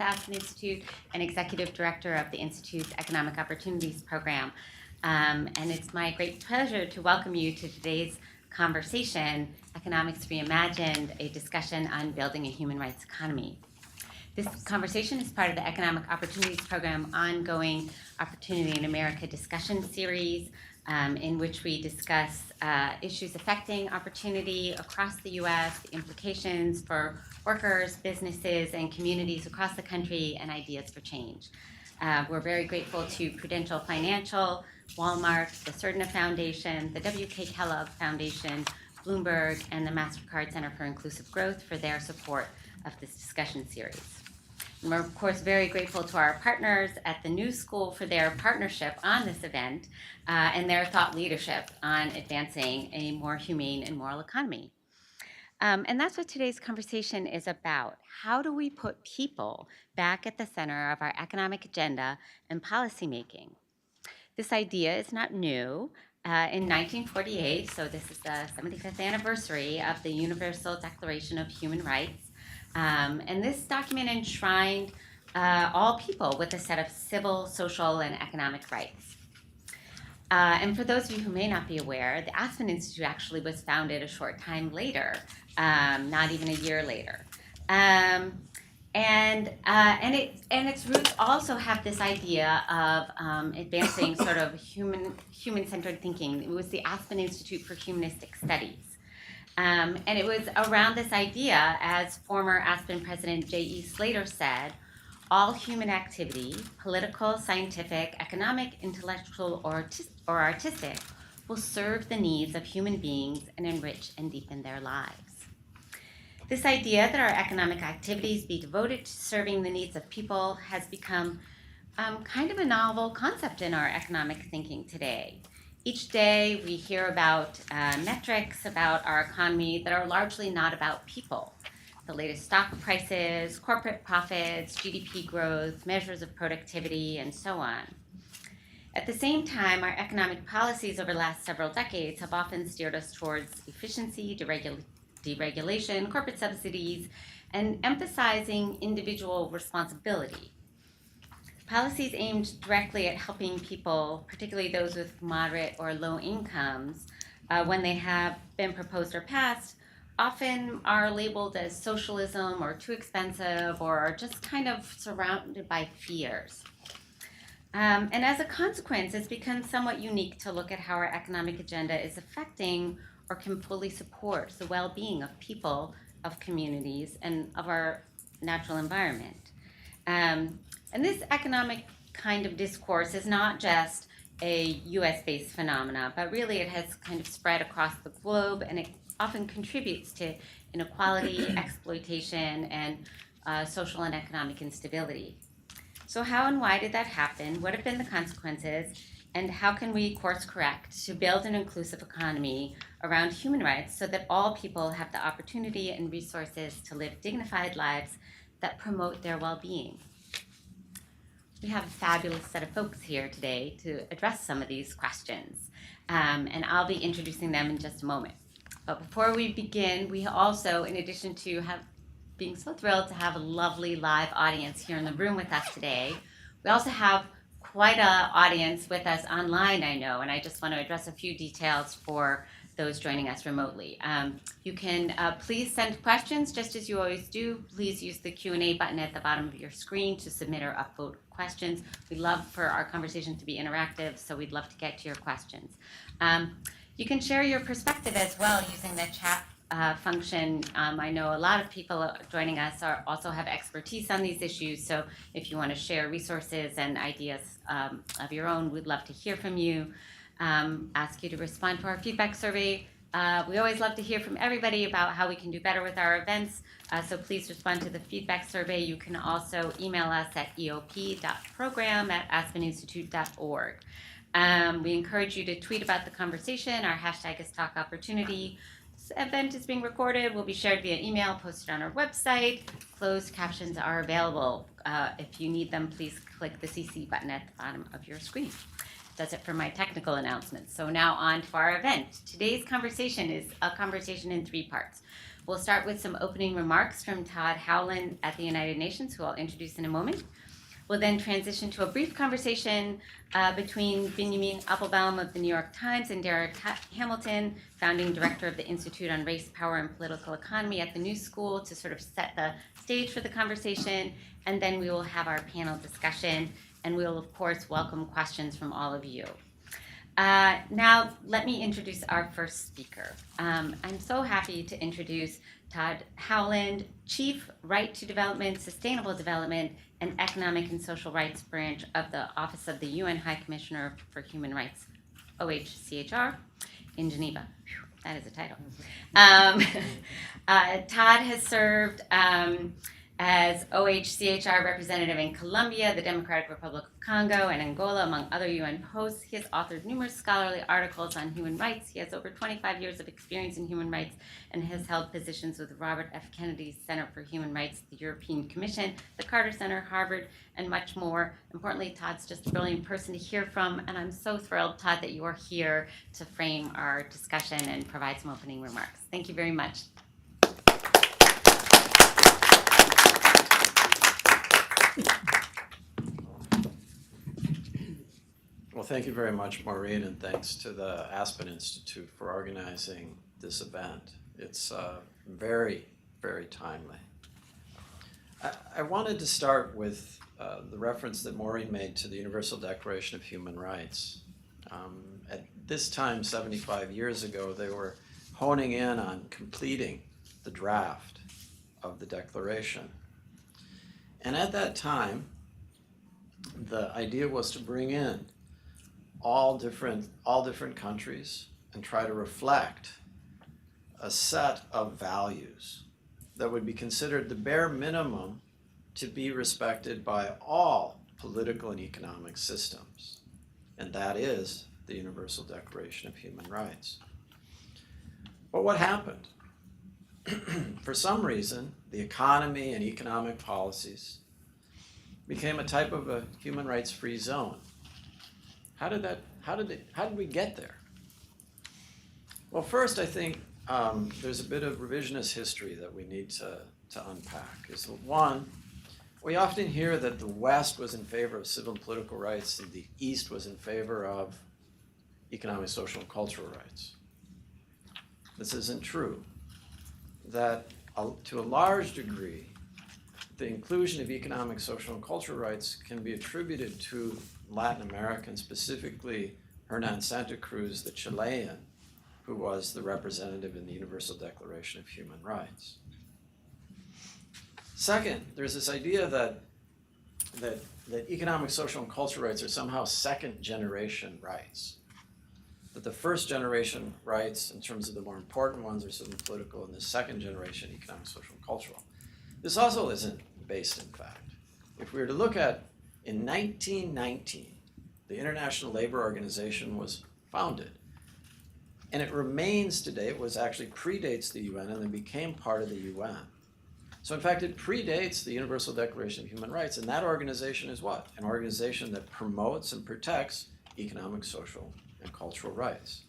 Aspen Institute and Executive Director of the Institute's Economic Opportunities Program. And it's my great pleasure to welcome you to today's conversation, Economics Reimagined, a discussion on building a human rights economy. This conversation is part of the Economic Opportunities Program ongoing Opportunity in America discussion series, in which we discuss issues affecting opportunity across the U.S., the implications for workers, businesses, and communities across the country, and ideas for change. We're very grateful to Prudential Financial, Walmart, the Certina Foundation, the W.K. Kellogg Foundation, Bloomberg, and the MasterCard Center for Inclusive Growth for their support of this discussion series. And we're, of course, very grateful to our partners at the New School for their partnership on this event and their thought leadership on advancing a more humane and moral economy. And that's what today's conversation is about. How do we put people back at the center of our economic agenda and policymaking? This idea is not new. In 1948, so this is the 75th anniversary of the Universal Declaration of Human Rights, and this document enshrined all people with a set of civil, social, and economic rights. And for those of you who may not be aware, the Aspen Institute actually was founded a short time later, not even a year later. And its roots also have this idea of advancing sort of human-centered thinking. It was the Aspen Institute for Humanistic Studies. And it was around this idea, as former Aspen President J.E. Slater said, all human activity, political, scientific, economic, intellectual, or artistic, will serve the needs of human beings and enrich and deepen their lives. This idea that our economic activities be devoted to serving the needs of people has become kind of a novel concept in our economic thinking today. Each day we hear about metrics about our economy that are largely not about people. The latest stock prices, corporate profits, GDP growth, measures of productivity, and so on. At the same time, our economic policies over the last several decades have often steered us towards efficiency, deregulation, corporate subsidies, and emphasizing individual responsibility. Policies aimed directly at helping people, particularly those with moderate or low incomes, when they have been proposed or passed, often are labeled as socialism or too expensive or are just kind of surrounded by fears. And as a consequence, it's become somewhat unique to look at how our economic agenda is affecting or can fully support the well-being of people, of communities, and of our natural environment. And this economic kind of discourse is not just a US-based phenomena, but really it has kind of spread across the globe, and it often contributes to inequality, exploitation, and social and economic instability. So how and why did that happen? What have been the consequences? And how can we course correct to build an inclusive economy around human rights so that all people have the opportunity and resources to live dignified lives that promote their well-being? We have a fabulous set of folks here today to address some of these questions, and I'll be introducing them in just a moment. But before we begin, we also, in addition to being so thrilled to have a lovely live audience here in the room with us today, we also have quite an audience with us online, I know, and I just want to address a few details for those joining us remotely. You can please send questions, just as you always do. Please use the Q&A button at the bottom of your screen to submit or upvote questions. We love for our conversation to be interactive, so we'd love to get to your questions. You can share your perspective as well using the chat function. I know a lot of people joining us also have expertise on these issues, so if you want to share resources and ideas of your own, we'd love to hear from you. Ask you to respond to our feedback survey. We always love to hear from everybody about how we can do better with our events, so please respond to the feedback survey. You can also email us at eop.program@aspeninstitute.org. We encourage you to tweet about the conversation. Our hashtag is TalkOpportunity. This event is being recorded, will be shared via email, posted on our website. Closed captions are available. If you need them, please click the CC button at the bottom of your screen. Does it for my technical announcements. So now on to our event. Today's conversation is a conversation in three parts. We'll start with some opening remarks from Todd Howland at the United Nations, who I'll introduce in a moment. We'll then transition to a brief conversation between Benjamin Appelbaum of the New York Times and Derek Hamilton, founding director of the Institute on Race, Power, and Political Economy at the New School, to sort of set the stage for the conversation. And then we will have our panel discussion, and we will, of course, welcome questions from all of you. Now, let me introduce our first speaker. I'm so happy to introduce Todd Howland, Chief Right to Development, Sustainable Development, and Economic and Social Rights Branch of the Office of the UN High Commissioner for Human Rights, OHCHR, in Geneva. Whew, that is a title. Todd has served as OHCHR representative in Colombia, the Democratic Republic of Congo, and Angola, among other UN posts. He has authored numerous scholarly articles on human rights. He has over 25 years of experience in human rights and has held positions with Robert F. Kennedy's Center for Human Rights, the European Commission, the Carter Center, Harvard, and much more. Importantly, Todd's just a brilliant person to hear from, and I'm so thrilled, Todd, that you are here to frame our discussion and provide some opening remarks. Thank you very much. Well, thank you very much, Maureen, and thanks to the Aspen Institute for organizing this event. It's very, very timely. I wanted to start with the reference that Maureen made to the Universal Declaration of Human Rights. At this time, 75 years ago, they were honing in on completing the draft of the Declaration. And at that time, the idea was to bring in all different countries and try to reflect a set of values that would be considered the bare minimum to be respected by all political and economic systems. And that is the Universal Declaration of Human Rights. But what happened? For some reason, the economy and economic policies became a type of a human rights free zone. How did we get there? Well, first, I think there's a bit of revisionist history that we need to unpack. Is one, we often hear that the West was in favor of civil and political rights and the East was in favor of economic, social, and cultural rights. This isn't true. That to a large degree, the inclusion of economic, social, and cultural rights can be attributed to Latin America, and specifically Hernan Santa Cruz, the Chilean, who was the representative in the Universal Declaration of Human Rights. Second, there's this idea that economic, social, and cultural rights are somehow second-generation rights. That the first-generation rights, in terms of the more important ones, are civil and political, and the second-generation economic, social, and cultural. This also isn't based in fact. If we were to look at, in 1919, the International Labor Organization was founded. And it remains today, it was actually predates the UN and then became part of the UN. So in fact, it predates the Universal Declaration of Human Rights, and that organization is what? An organization that promotes and protects economic, social, and cultural rights.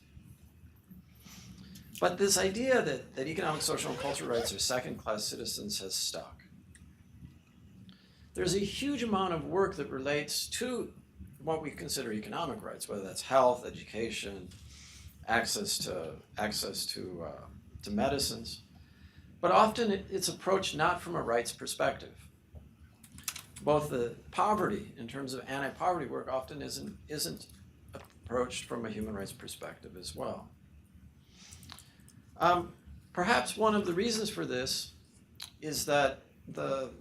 But this idea that economic, social, and cultural rights are second-class citizens has stuck. There's a huge amount of work that relates to what we consider economic rights, whether that's health, education, access to medicines. But often it's approached not from a rights perspective. Both the poverty, in terms of anti-poverty work, often isn't approached from a human rights perspective as well. Perhaps one of the reasons for this is that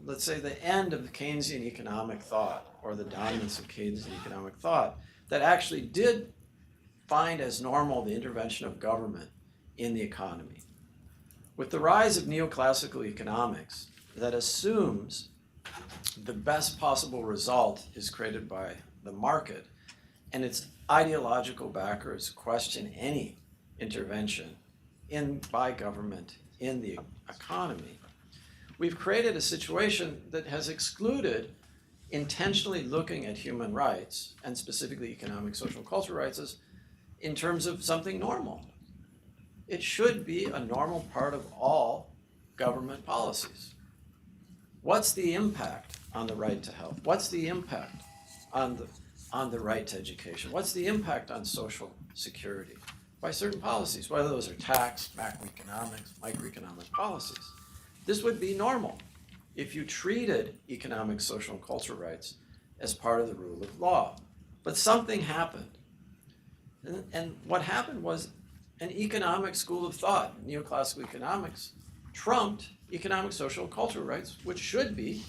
let's say the end of the Keynesian economic thought, or the dominance of Keynesian economic thought, that actually did find as normal the intervention of government in the economy. With the rise of neoclassical economics that assumes the best possible result is created by the market, and its ideological backers question any intervention by government in the economy, we've created a situation that has excluded intentionally looking at human rights, and specifically economic, social, and cultural rights, as in terms of something normal. It should be a normal part of all government policies. What's the impact on the right to health? What's the impact on the right to education? What's the impact on social security by certain policies, whether those are tax, macroeconomics, microeconomic policies? This would be normal if you treated economic, social, and cultural rights as part of the rule of law. But something happened. And what happened was an economic school of thought, neoclassical economics, trumped economic, social, and cultural rights, which should be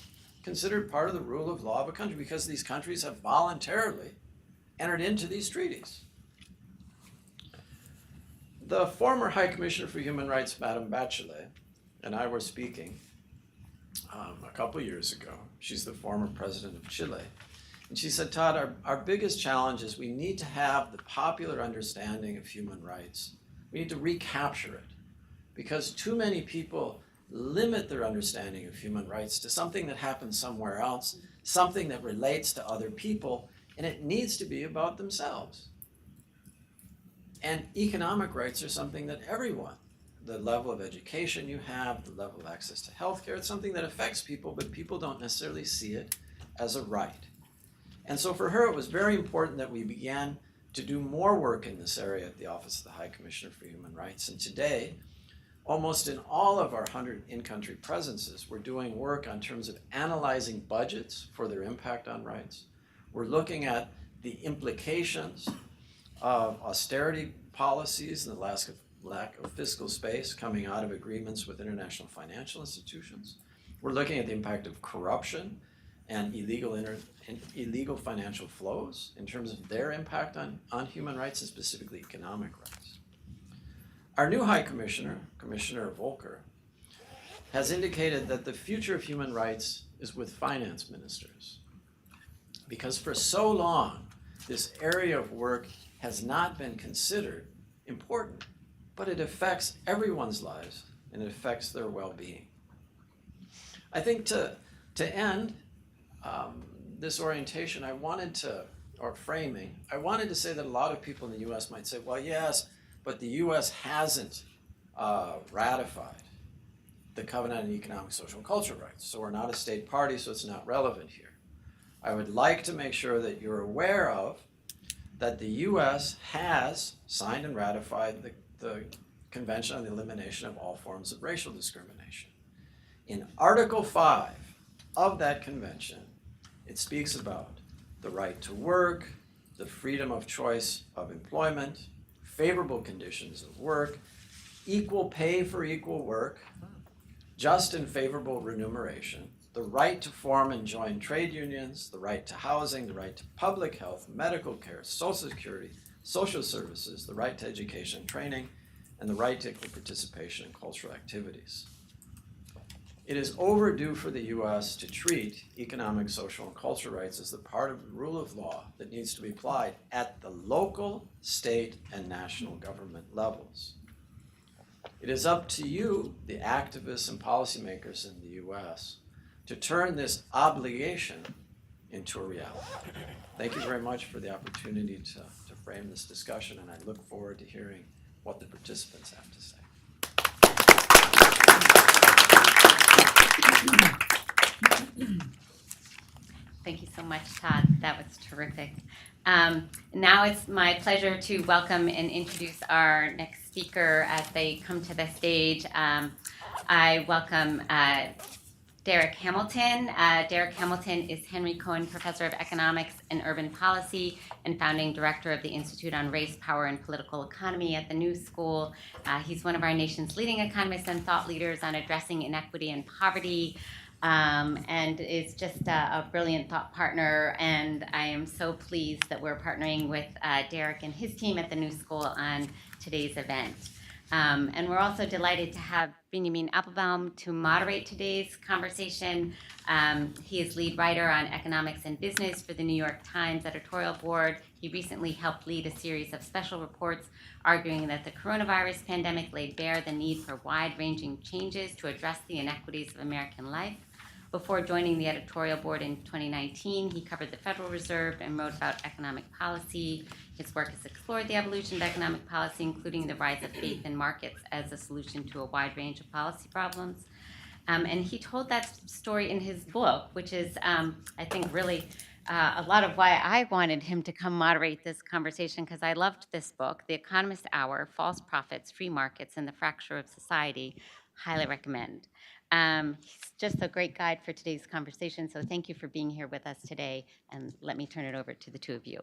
considered part of the rule of law of a country because these countries have voluntarily entered into these treaties. The former High Commissioner for Human Rights, Madame Bachelet, and I were speaking a couple years ago. She's the former president of Chile. And she said, Todd, our biggest challenge is we need to have the popular understanding of human rights. We need to recapture it because too many people limit their understanding of human rights to something that happens somewhere else, something that relates to other people, and it needs to be about themselves. And economic rights are something that everyone, the level of education you have, the level of access to healthcare, it's something that affects people, but people don't necessarily see it as a right. And so for her, it was very important that we began to do more work in this area at the Office of the High Commissioner for Human Rights. And today, almost in all of our 100 in-country presences, we're doing work on terms of analyzing budgets for their impact on rights. We're looking at the implications of austerity policies and the lack of fiscal space coming out of agreements with international financial institutions. We're looking at the impact of corruption and illegal financial flows in terms of their impact on human rights and specifically economic rights. Our new High Commissioner, Commissioner Volker, has indicated that the future of human rights is with finance ministers. Because for so long, this area of work has not been considered important, but it affects everyone's lives and it affects their well-being. I think to end this orientation, I wanted to say that a lot of people in the US might say, well, yes, but the US hasn't ratified the Covenant on Economic, Social, and Cultural Rights, so we're not a state party, so it's not relevant here. I would like to make sure that you're aware of that the US has signed and ratified the Convention on the Elimination of All Forms of Racial Discrimination. In Article 5 of that convention, it speaks about the right to work, the freedom of choice of employment, favorable conditions of work, equal pay for equal work, just and favorable remuneration, the right to form and join trade unions, the right to housing, the right to public health, medical care, social security, social services, the right to education and training, and the right to equal participation in cultural activities. It is overdue for the US to treat economic, social, and cultural rights as the part of the rule of law that needs to be applied at the local, state, and national government levels. It is up to you, the activists and policymakers in the US, to turn this obligation into a reality. Thank you very much for the opportunity to frame this discussion, and I look forward to hearing what the participants have to say. Thank you so much, Todd. That was terrific. Now it's my pleasure to welcome and introduce our next speaker as they come to the stage. I welcome Derek Hamilton. Derek Hamilton is Henry Cohen Professor of Economics and Urban Policy and founding director of the Institute on Race, Power, and Political Economy at the New School. He's one of our nation's leading economists and thought leaders on addressing inequity and poverty, and is just a brilliant thought partner. And I am so pleased that we're partnering with Derek and his team at the New School on today's event. And we're also delighted to have Benjamin Applebaum to moderate today's conversation. He is lead writer on economics and business for the New York Times editorial board. He recently helped lead a series of special reports arguing that the coronavirus pandemic laid bare the need for wide-ranging changes to address the inequities of American life. Before joining the editorial board in 2019, he covered the Federal Reserve and wrote about economic policy. His work has explored the evolution of economic policy, including the rise of faith in markets as a solution to a wide range of policy problems. And he told that story in his book, which is, I think, really a lot of why I wanted him to come moderate this conversation, because I loved this book, The Economist Hour, False Prophets, Free Markets, and the Fracture of Society. Highly recommend. He's just a great guide for today's conversation, so thank you for being here with us today, and let me turn it over to the two of you.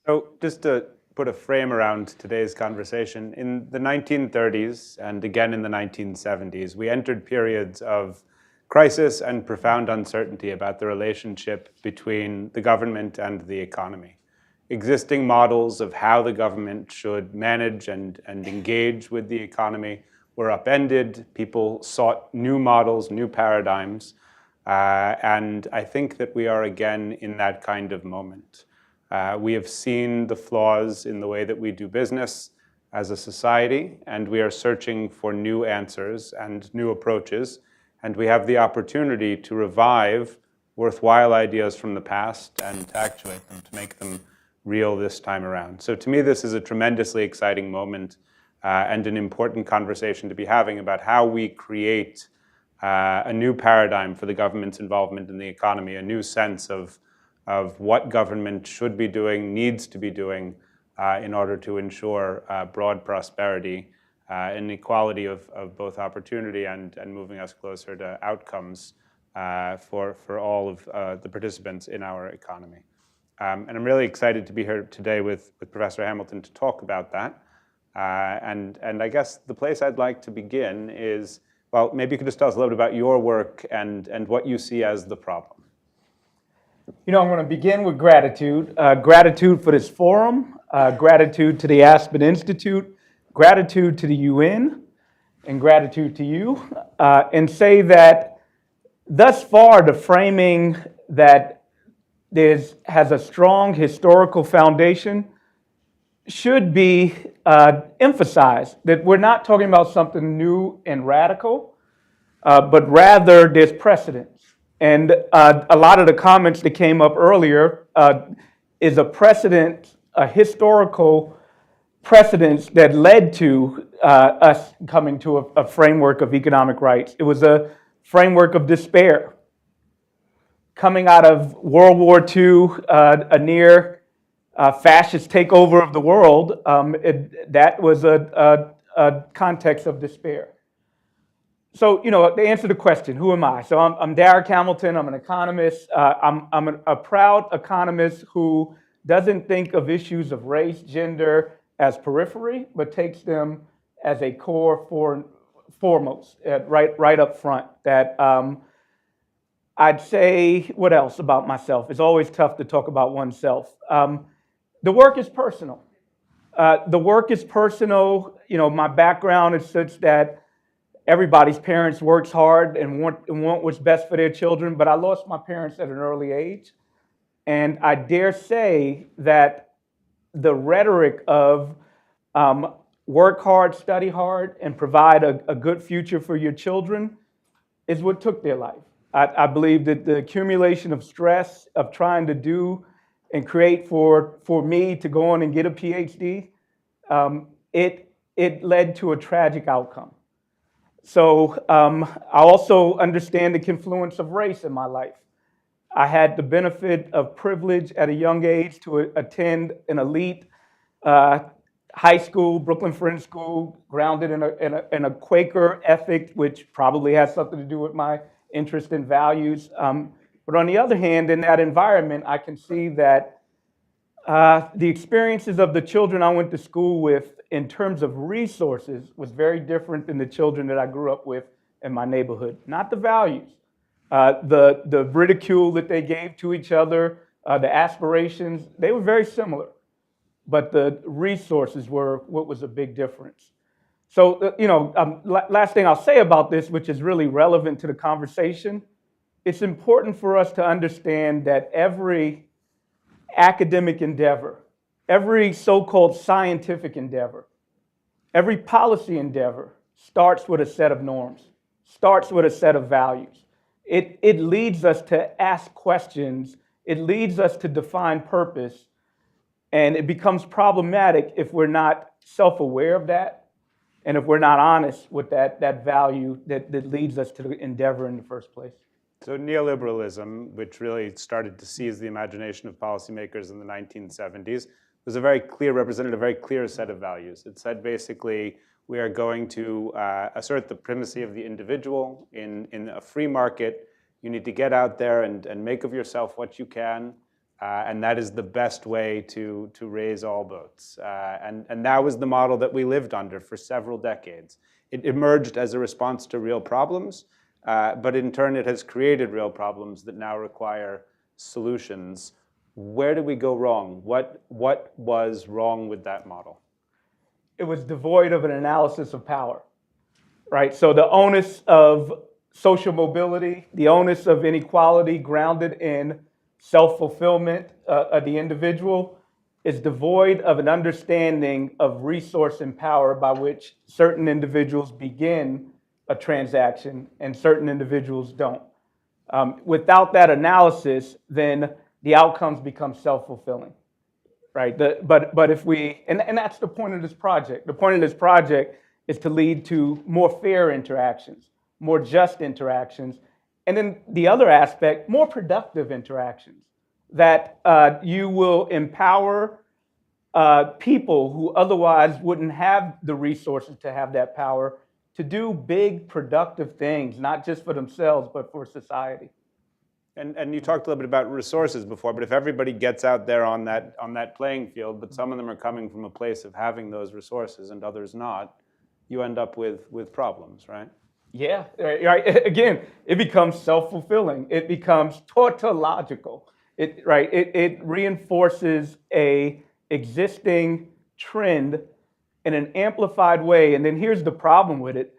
So just to put a frame around today's conversation, in the 1930s and again in the 1970s, we entered periods of crisis and profound uncertainty about the relationship between the government and the economy. Existing models of how the government should manage and engage with the economy were upended. People sought new models, new paradigms, and I think that we are again in that kind of moment. We have seen the flaws in the way that we do business as a society, and we are searching for new answers and new approaches, and we have the opportunity to revive worthwhile ideas from the past and to actuate them, to make them real this time around. So to me, this is a tremendously exciting moment and an important conversation to be having about how we create a new paradigm for the government's involvement in the economy, a new sense of what government should be doing, needs to be doing in order to ensure broad prosperity and equality of both opportunity and moving us closer to outcomes for all of the participants in our economy. And I'm really excited to be here today with Professor Hamilton to talk about that. And I guess the place I'd like to begin is, well, maybe you could just tell us a little bit about your work and what you see as the problem. You know, I'm going to begin with gratitude. Gratitude for this forum, gratitude to the Aspen Institute, gratitude to the UN, and gratitude to you. And say that thus far, the framing that has a strong historical foundation should be emphasized, that we're not talking about something new and radical, but rather there's precedence. And a lot of the comments that came up earlier is a precedent, a historical precedence that led to us coming to a framework of economic rights. It was a framework of despair. Coming out of World War II, a near fascist takeover of the world, that was a context of despair. So, you know, to answer the question, who am I? So I'm Derek Hamilton. I'm an economist. I'm a proud economist who doesn't think of issues of race, gender as periphery, but takes them as a core foremost, right up front. That I'd say, what else about myself? It's always tough to talk about oneself. The work is personal. The work is personal. You know, my background is such that everybody's parents works hard and want what's best for their children, but I lost my parents at an early age. And I dare say that the rhetoric of work hard, study hard, and provide a good future for your children is what took their life. I believe that the accumulation of stress of trying to do and create for me to go on and get a PhD, it led to a tragic outcome. So I also understand the confluence of race in my life. I had the benefit of privilege at a young age to attend an elite high school, Brooklyn Friends School, grounded in a Quaker ethic, which probably has something to do with my interest in values. But on the other hand, in that environment, I can see that the experiences of the children I went to school with in terms of resources was very different than the children that I grew up with in my neighborhood. Not the values, the ridicule that they gave to each other, the aspirations, they were very similar. But the resources were what was a big difference. So, you know, last thing I'll say about this, which is really relevant to the conversation, it's important for us to understand that every academic endeavor, every so-called scientific endeavor, every policy endeavor starts with a set of norms, starts with a set of values. It leads us to ask questions. It leads us to define purpose. And it becomes problematic if we're not self-aware of that and if we're not honest with that value that leads us to the endeavor in the first place. So neoliberalism, which really started to seize the imagination of policymakers in the 1970s, was represented a very clear set of values. It said basically, we are going to assert the primacy of the individual in a free market. You need to get out there and make of yourself what you can, and that is the best way to raise all boats. And that was the model that we lived under for several decades. It emerged as a response to real problems, but in turn it has created real problems that now require solutions. Where did we go wrong? What was wrong with that model? It was devoid of an analysis of power, right? So the onus of social mobility, the onus of inequality grounded in self-fulfillment of the individual is devoid of an understanding of resource and power by which certain individuals begin a transaction and certain individuals don't. Without that analysis, then the outcomes become self-fulfilling. Right, but if we, and that's the point of this project. The point of this project is to lead to more fair interactions, more just interactions, and then the other aspect, more productive interactions, that you will empower people who otherwise wouldn't have the resources to have that power to do big productive things, not just for themselves, but for society. And you talked a little bit about resources before, but if everybody gets out there on that playing field, but some of them are coming from a place of having those resources and others not, you end up with problems, right? Yeah, right. Again, it becomes self-fulfilling. It becomes tautological. It reinforces a existing trend in an amplified way. And then here's the problem with it.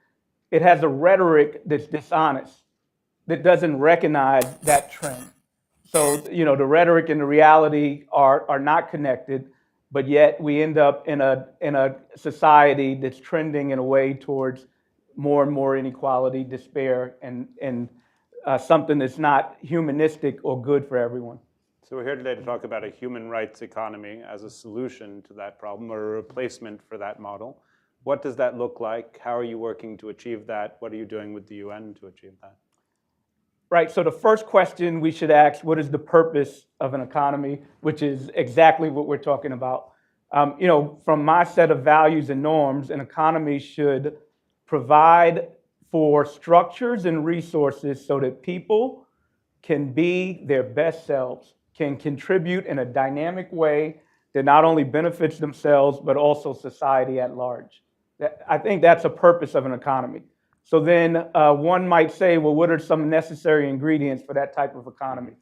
It has a rhetoric that's dishonest, that doesn't recognize that trend. So, the rhetoric and the reality are not connected, but yet we end up in a society that's trending in a way towards more and more inequality, despair, and something that's not humanistic or good for everyone. So we're here today to talk about a human rights economy as a solution to that problem or a replacement for that model. What does that look like? How are you working to achieve that? What are you doing with the UN to achieve that? Right, so the first question we should ask, what is the purpose of an economy, which is exactly what we're talking about. From my set of values and norms, an economy should provide for structures and resources so that people can be their best selves, can contribute in a dynamic way that not only benefits themselves, but also society at large. I think that's a purpose of an economy. So then one might say, well, what are some necessary ingredients for that type of economy?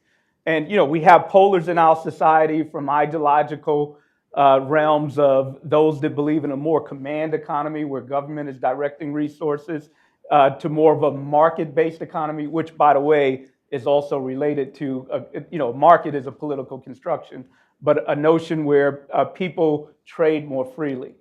And, we have polars in our society, from ideological realms of those that believe in a more command economy where government is directing resources to more of a market-based economy, which, by the way, is also related to, market is a political construction, but a notion where people trade more freely.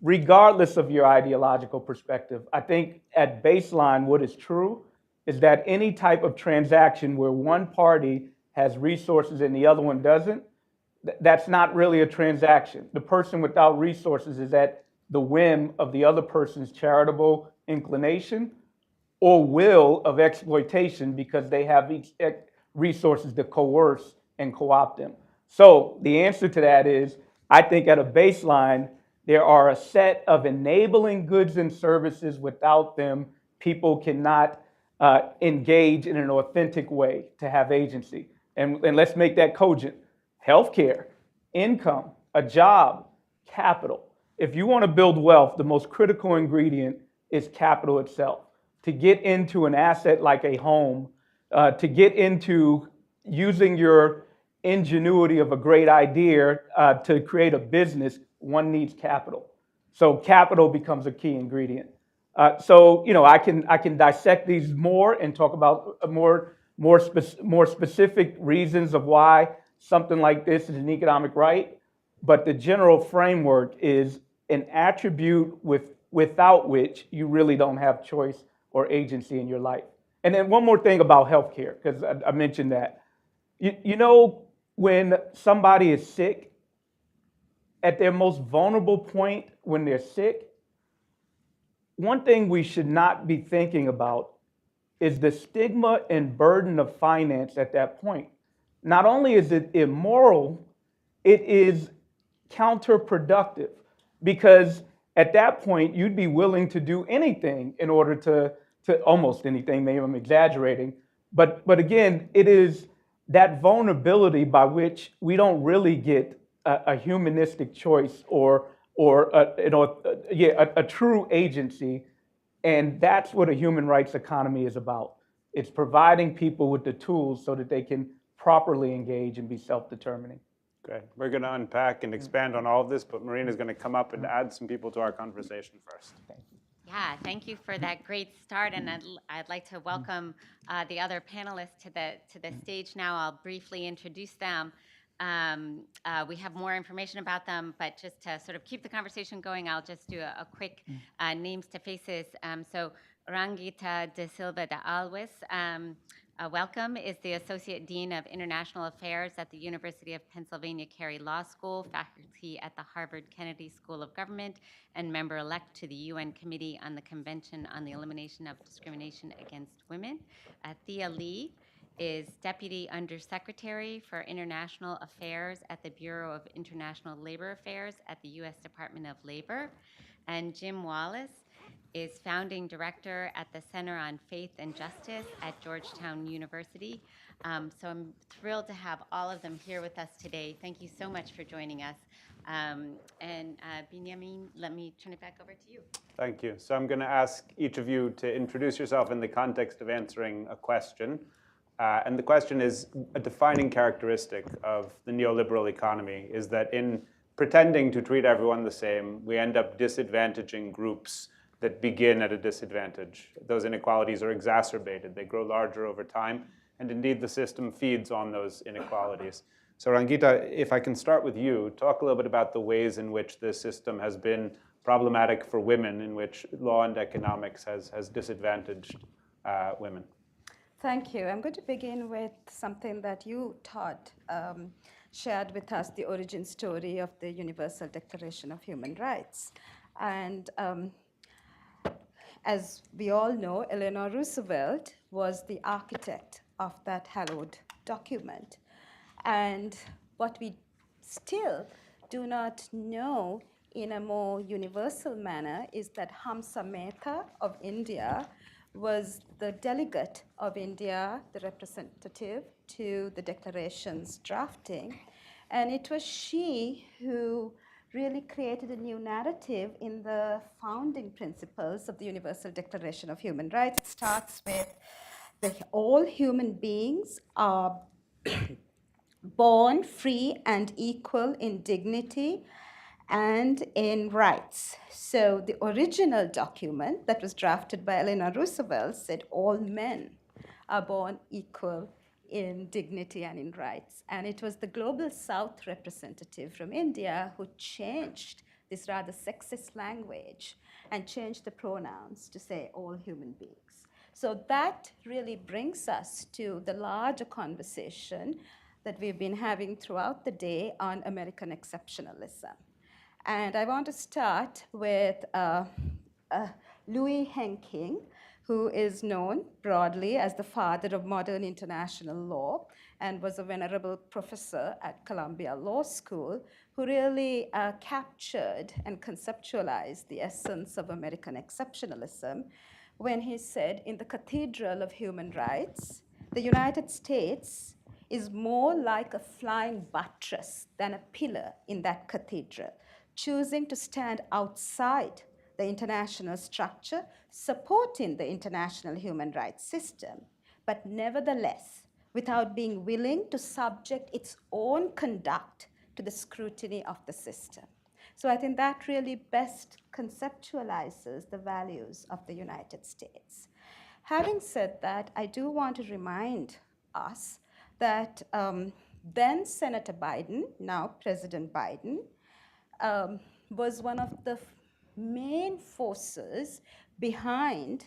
Regardless of your ideological perspective, I think at baseline, what is true is that any type of transaction where one party has resources and the other one doesn't, that's not really a transaction. The person without resources is at the whim of the other person's charitable inclination or will of exploitation because they have resources to coerce and co-opt them. So the answer to that is, I think at a baseline, there are a set of enabling goods and services. Without them, people cannot engage in an authentic way to have agency. And let's make that cogent. Healthcare, income, a job, capital. If you want to build wealth, the most critical ingredient is capital itself. To get into an asset like a home, to get into using your ingenuity of a great idea to create a business, one needs capital. So capital becomes a key ingredient. I can dissect these more and talk about more specific reasons of why something like this is an economic right. But the general framework is an attribute without which you really don't have choice or agency in your life. And then one more thing about healthcare, because I mentioned that. When somebody is sick, at their most vulnerable point when they're sick, one thing we should not be thinking about is the stigma and burden of finance at that point. Not only is it immoral, it is counterproductive, because at that point you'd be willing to do anything in order to almost anything, maybe I'm exaggerating, but again, it is that vulnerability by which we don't really get a humanistic choice or a true agency. And that's what a human rights economy is about. It's providing people with the tools so that they can properly engage and be self-determining. Great. We're going to unpack and expand on all of this, but Marina's going to come up and add some people to our conversation first. Yeah, thank you for that great start, and I'd like to welcome the other panelists to the stage now. I'll briefly introduce them. We have more information about them, but just to sort of keep the conversation going, I'll just do a quick names to faces. So Rangita de Silva de Alves, welcome, is the Associate Dean of International Affairs at the University of Pennsylvania Carey Law School, faculty at the Harvard Kennedy School of Government, and member-elect to the UN Committee on the Convention on the Elimination of Discrimination Against Women. Thea Lee is Deputy Undersecretary for International Affairs at the Bureau of International Labor Affairs at the U.S. Department of Labor. And Jim Wallace is Founding Director at the Center on Faith and Justice at Georgetown University. So I'm thrilled to have all of them here with us today. Thank you so much for joining us. And Benjamin, let me turn it back over to you. Thank you. So I'm going to ask each of you to introduce yourself in the context of answering a question. And the question is, a defining characteristic of the neoliberal economy is that in pretending to treat everyone the same, we end up disadvantaging groups that begin at a disadvantage. Those inequalities are exacerbated. They grow larger over time. And indeed, the system feeds on those inequalities. So Rangita, if I can start with you, talk a little bit about the ways in which this system has been problematic for women, in which law and economics has disadvantaged women. Thank you. I'm going to begin with something that you, Todd, shared with us, the origin story of the Universal Declaration of Human Rights. And as we all know, Eleanor Roosevelt was the architect of that hallowed document. And what we still do not know in a more universal manner is that Hamsa Mehta of India was the delegate of India, the representative to the declaration's drafting. And it was she who really created a new narrative in the founding principles of the Universal Declaration of Human Rights. It starts with all human beings are born free and equal in dignity and in rights. So the original document that was drafted by Eleanor Roosevelt said all men are born equal in dignity and in rights. And it was the Global South representative from India who changed this rather sexist language and changed the pronouns to say all human beings. So that really brings us to the larger conversation that we've been having throughout the day on American exceptionalism. And I want to start with Louis Henking, who is known broadly as the father of modern international law and was a venerable professor at Columbia Law School, who really captured and conceptualized the essence of American exceptionalism when he said, in the Cathedral of Human Rights, the United States is more like a flying buttress than a pillar in that cathedral, choosing to stand outside the international structure, supporting the international human rights system, but nevertheless, without being willing to subject its own conduct to the scrutiny of the system. So I think that really best conceptualizes the values of the United States. Having said that, I do want to remind us that then Senator Biden, now President Biden, was one of the main forces behind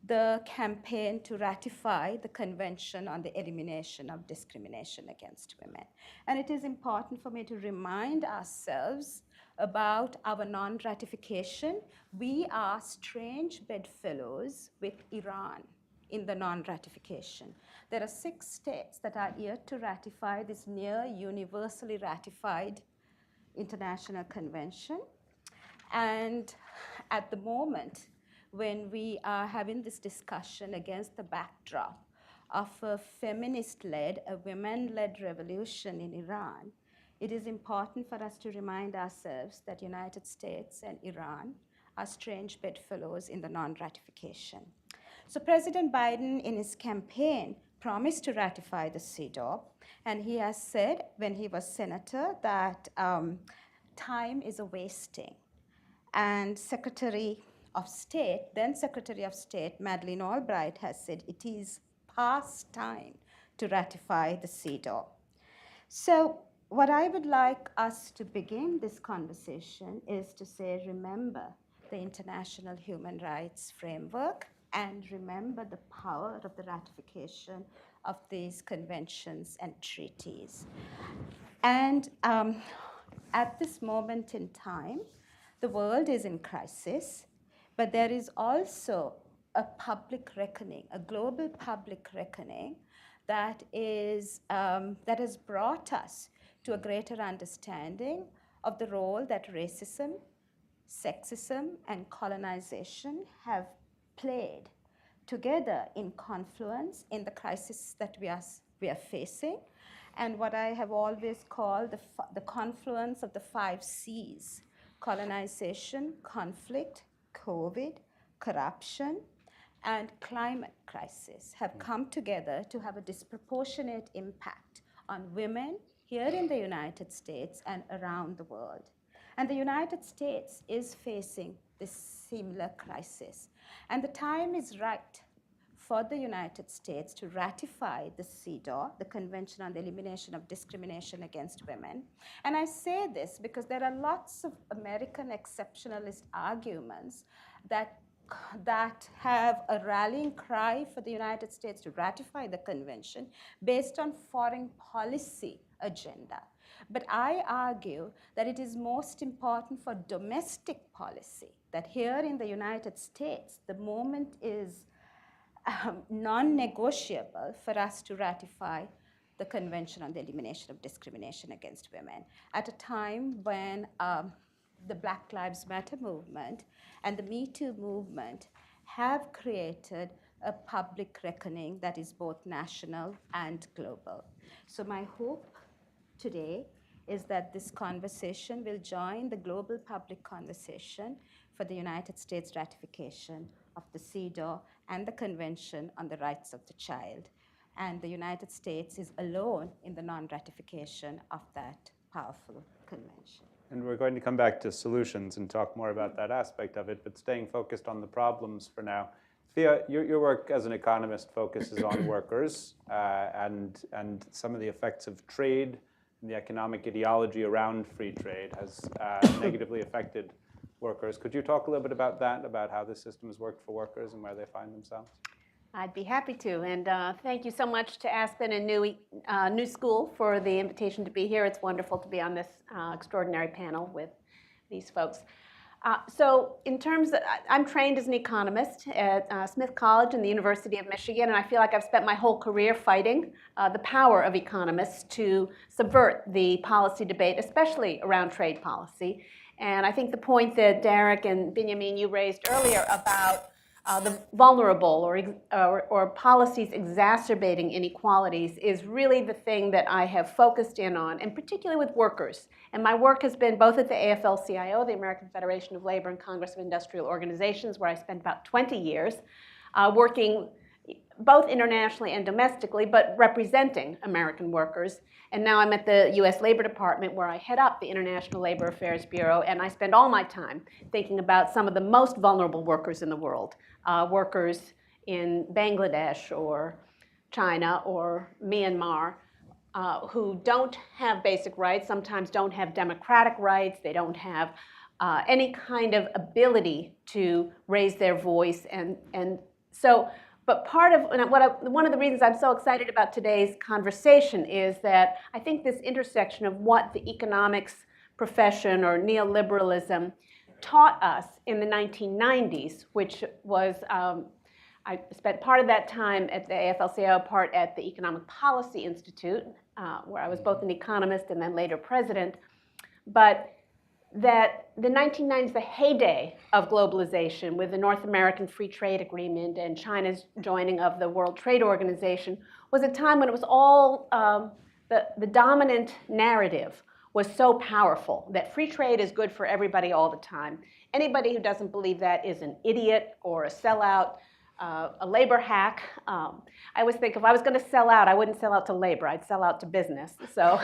the campaign to ratify the Convention on the Elimination of Discrimination Against Women. And it is important for me to remind ourselves about our non-ratification. We are strange bedfellows with Iran in the non-ratification. There are 6 states that are yet to ratify this near universally ratified international convention. And at the moment, when we are having this discussion against the backdrop of a feminist-led, a women-led revolution in Iran, it is important for us to remind ourselves that United States and Iran are strange bedfellows in the non-ratification. So President Biden, in his campaign, promised to ratify the CEDAW, and he has said when he was senator that time is a wasting. And Secretary of State, then Secretary of State, Madeleine Albright, has said it is past time to ratify the CEDAW. So what I would like us to begin this conversation is to say, remember the international human rights framework and remember the power of the ratification of these conventions and treaties. And at this moment in time, the world is in crisis, but there is also a public reckoning, a global public reckoning that has brought us to a greater understanding of the role that racism, sexism, and colonization have played together in confluence in the crisis that we are facing, and what I have always called the confluence of the 5 C's: colonization, conflict, COVID, corruption, and climate crisis have come together to have a disproportionate impact on women here in the United States and around the world. And the United States is facing this similar crisis. And the time is right for the United States to ratify the CEDAW, the Convention on the Elimination of Discrimination Against Women. And I say this because there are lots of American exceptionalist arguments that have a rallying cry for the United States to ratify the convention based on foreign policy agenda. But I argue that it is most important for domestic policy, that here in the United States, the moment is non-negotiable for us to ratify the Convention on the Elimination of Discrimination Against Women at a time when the Black Lives Matter movement and the Me Too movement have created a public reckoning that is both national and global. So my hope today is that this conversation will join the global public conversation for the United States ratification of the CEDAW and the Convention on the Rights of the Child. And the United States is alone in the non-ratification of that powerful convention. And we're going to come back to solutions and talk more about that aspect of it, but staying focused on the problems for now. Thea, your work as an economist focuses on workers and some of the effects of trade and the economic ideology around free trade has negatively affected workers. Could you talk a little bit about that, about how the system has worked for workers and where they find themselves? I'd be happy to, and thank you so much to Aspen and New School for the invitation to be here. It's wonderful to be on this extraordinary panel with these folks. So in terms of, I'm trained as an economist at Smith College and the University of Michigan, and I feel like I've spent my whole career fighting the power of economists to subvert the policy debate, especially around trade policy. And I think the point that Derek and Benjamin, you raised earlier about the vulnerable or policies exacerbating inequalities is really the thing that I have focused in on, and particularly with workers. And my work has been both at the AFL-CIO, the American Federation of Labor and Congress of Industrial Organizations, where I spent about 20 years working both internationally and domestically, but representing American workers. And now I'm at the US Labor Department, where I head up the International Labor Affairs Bureau, and I spend all my time thinking about some of the most vulnerable workers in the world, workers in Bangladesh or China or Myanmar, who don't have basic rights, sometimes don't have democratic rights, they don't have any kind of ability to raise their voice. And so, but part of one of the reasons I'm so excited about today's conversation is that I think this intersection of what the economics profession or neoliberalism taught us in the 1990s, which was, I spent part of that time at the AFL-CIO, part at the Economic Policy Institute, where I was both an economist and then later president, but that the 1990s, the heyday of globalization with the North American Free Trade Agreement and China's joining of the World Trade Organization, was a time when it was all, the dominant narrative was so powerful that free trade is good for everybody all the time. Anybody who doesn't believe that is an idiot or a sellout, a labor hack. I always think if I was going to sell out, I wouldn't sell out to labor, I'd sell out to business. So,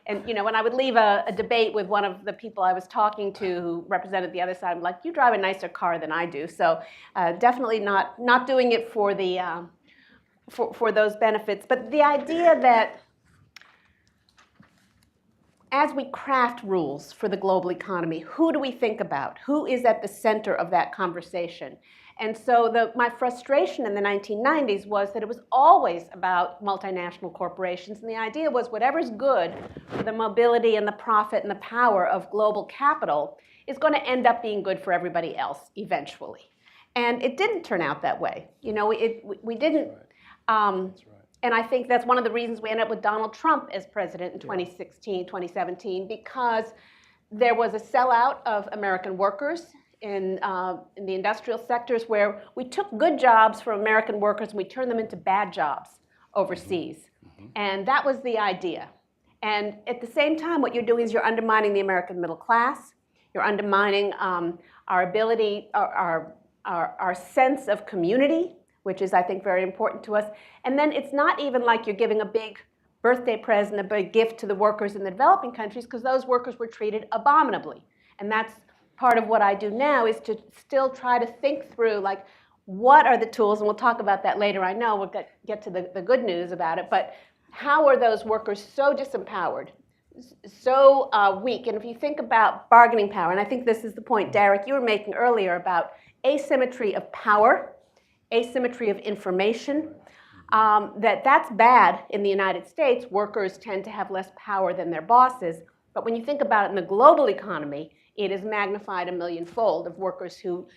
and you know, when I would leave a debate with one of the people I was talking to who represented the other side, I'm like, you drive a nicer car than I do. So definitely not doing it for the for those benefits. But the idea that as we craft rules for the global economy, who do we think about? Who is at the center of that conversation? And so my frustration in the 1990s was that it was always about multinational corporations. And the idea was whatever's good for the mobility and the profit and the power of global capital is going to end up being good for everybody else eventually. And it didn't turn out that way. You know, we didn't. And I think that's one of the reasons we ended up with Donald Trump as president in 2016, 2017, because there was a sellout of American workers in the industrial sectors where we took good jobs from American workers and we turned them into bad jobs overseas. And that was the idea. And at the same time, what you're doing is you're undermining the American middle class. You're undermining our ability, our sense of community, which is, I think, very important to us. And then it's not even like you're giving a big birthday present, a big gift to the workers in the developing countries, because those workers were treated abominably. And that's part of what I do now, is to still try to think through, like, what are the tools, and we'll talk about that later, I know, we'll get to the good news about it, but how are those workers so disempowered, so weak? And if you think about bargaining power, and I think this is the point, Derek, you were making earlier about asymmetry of power, asymmetry of information, that's bad in the United States. Workers tend to have less power than their bosses. But when you think about it in the global economy, it is magnified a millionfold of workers who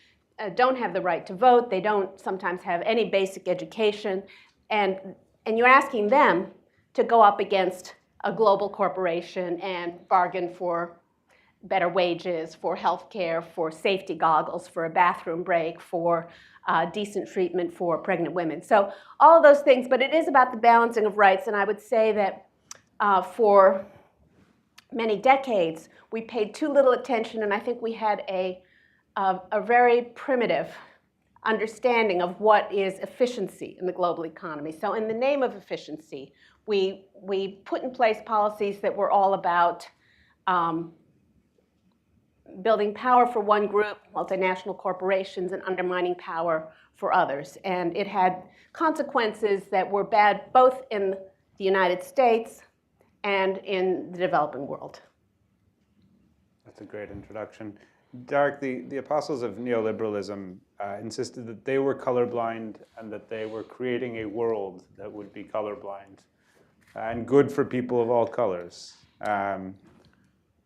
don't have the right to vote. They don't sometimes have any basic education. And you're asking them to go up against a global corporation and bargain for better wages, for health care, for safety goggles, for a bathroom break, for decent treatment for pregnant women. So all of those things, but it is about the balancing of rights. And I would say that for many decades, we paid too little attention, and I think we had a very primitive understanding of what is efficiency in the global economy. So in the name of efficiency, we put in place policies that were all about building power for one group, multinational corporations, and undermining power for others. And it had consequences that were bad both in the United States and in the developing world. That's a great introduction. Derek, the apostles of neoliberalism insisted that they were colorblind and that they were creating a world that would be colorblind and good for people of all colors.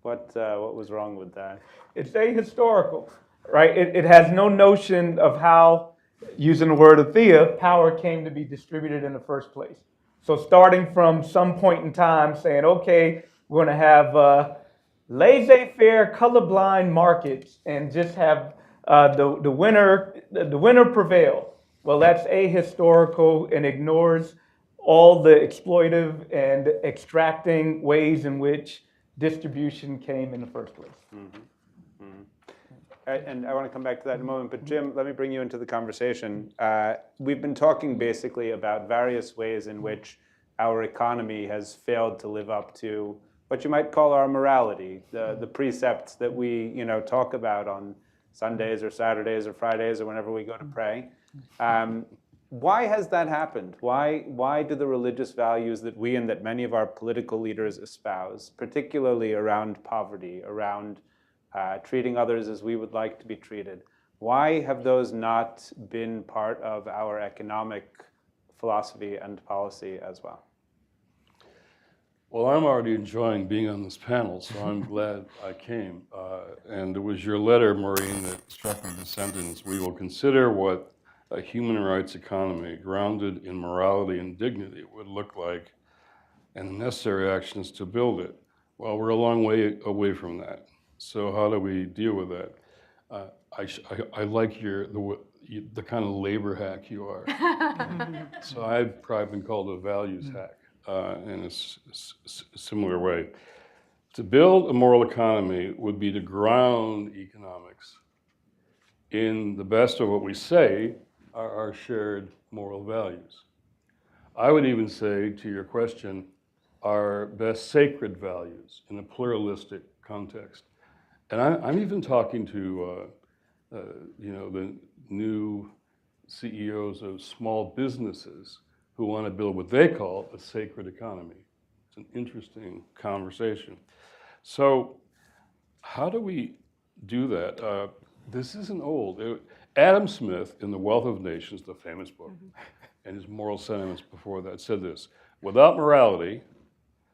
What was wrong with that? It's ahistorical, right? It has no notion of how, using the word Athea, power came to be distributed in the first place. So starting from some point in time saying, okay, we're going to have laissez-faire, colorblind markets and just have the winner prevail. Well, that's ahistorical and ignores all the exploitive and extracting ways in which distribution came in the first place. Mm-hmm. Mm-hmm. And I want to come back to that in a moment, but Jim, let me bring you into the conversation. We've been talking basically about various ways in which our economy has failed to live up to what you might call our morality, the precepts that we talk about on Sundays or Saturdays or Fridays or whenever we go to pray. Why has that happened? Why do the religious values that we and that many of our political leaders espouse, particularly around poverty, around treating others as we would like to be treated, why have those not been part of our economic philosophy and policy as well? Well, I'm already enjoying being on this panel, so I'm glad I came. And it was your letter, Maureen, that struck me the sentence, "We will consider what a human rights economy grounded in morality and dignity would look like and the necessary actions to build it." Well, we're a long way away from that. So how do we deal with that? I like the kind of labor hack you are. So I've probably been called a values hack in a similar way. To build a moral economy would be to ground economics in the best of what we say are our shared moral values. I would even say, to your question, our best sacred values in a pluralistic context. And I'm even talking to the new CEOs of small businesses who want to build what they call a sacred economy. It's an interesting conversation. So how do we do that? This isn't old. Adam Smith, in The Wealth of Nations, the famous book, and his moral sentiments before that, said this: "Without morality,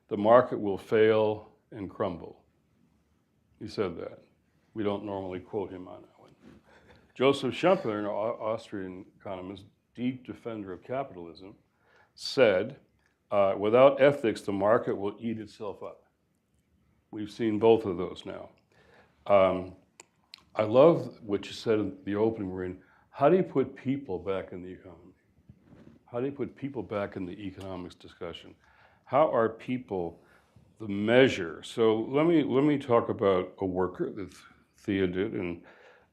the market will fail and crumble." He said that. We don't normally quote him on that one. Joseph Schumpeter, an Austrian economist, deep defender of capitalism, said, "Without ethics, the market will eat itself up." We've seen both of those now. I love what you said in the opening, Maureen. How do you put people back in the economy? How do you put people back in the economics discussion? How are people the measure? So let me talk about a worker that Thea did, and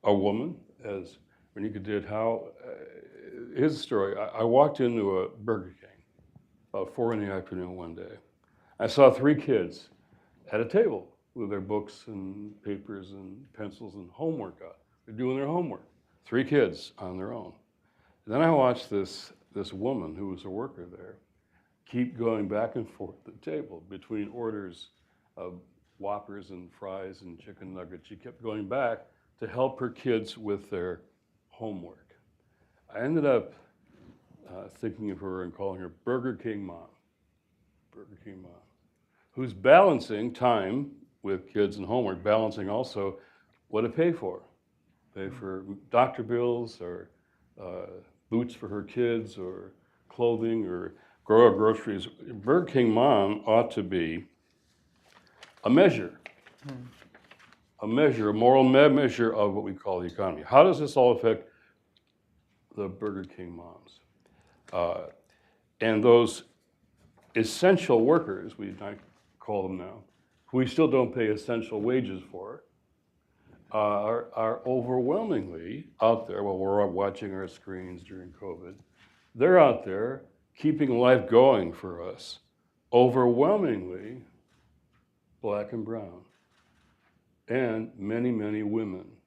a woman, as Renika did. His story. I walked into a Burger King about 4 in the afternoon one day. I saw 3 kids at a table with their books and papers and pencils and homework out. They're doing their homework. 3 kids on their own. And then I watched this woman who was a worker there keep going back and forth at the table between orders of Whoppers and fries and chicken nuggets. She kept going back to help her kids with their homework. I ended up thinking of her and calling her Burger King Mom. Burger King Mom, who's balancing time with kids and homework, balancing also what to pay for. Pay for doctor bills or boots for her kids or clothing or grow groceries. Burger King Mom ought to be a measure, a moral measure of what we call the economy. How does this all affect the Burger King moms? And those essential workers, we might call them now, who we still don't pay essential wages for, are overwhelmingly out there. While we're watching our screens during COVID, they're out there keeping life going for us, overwhelmingly Black and brown. And many, many women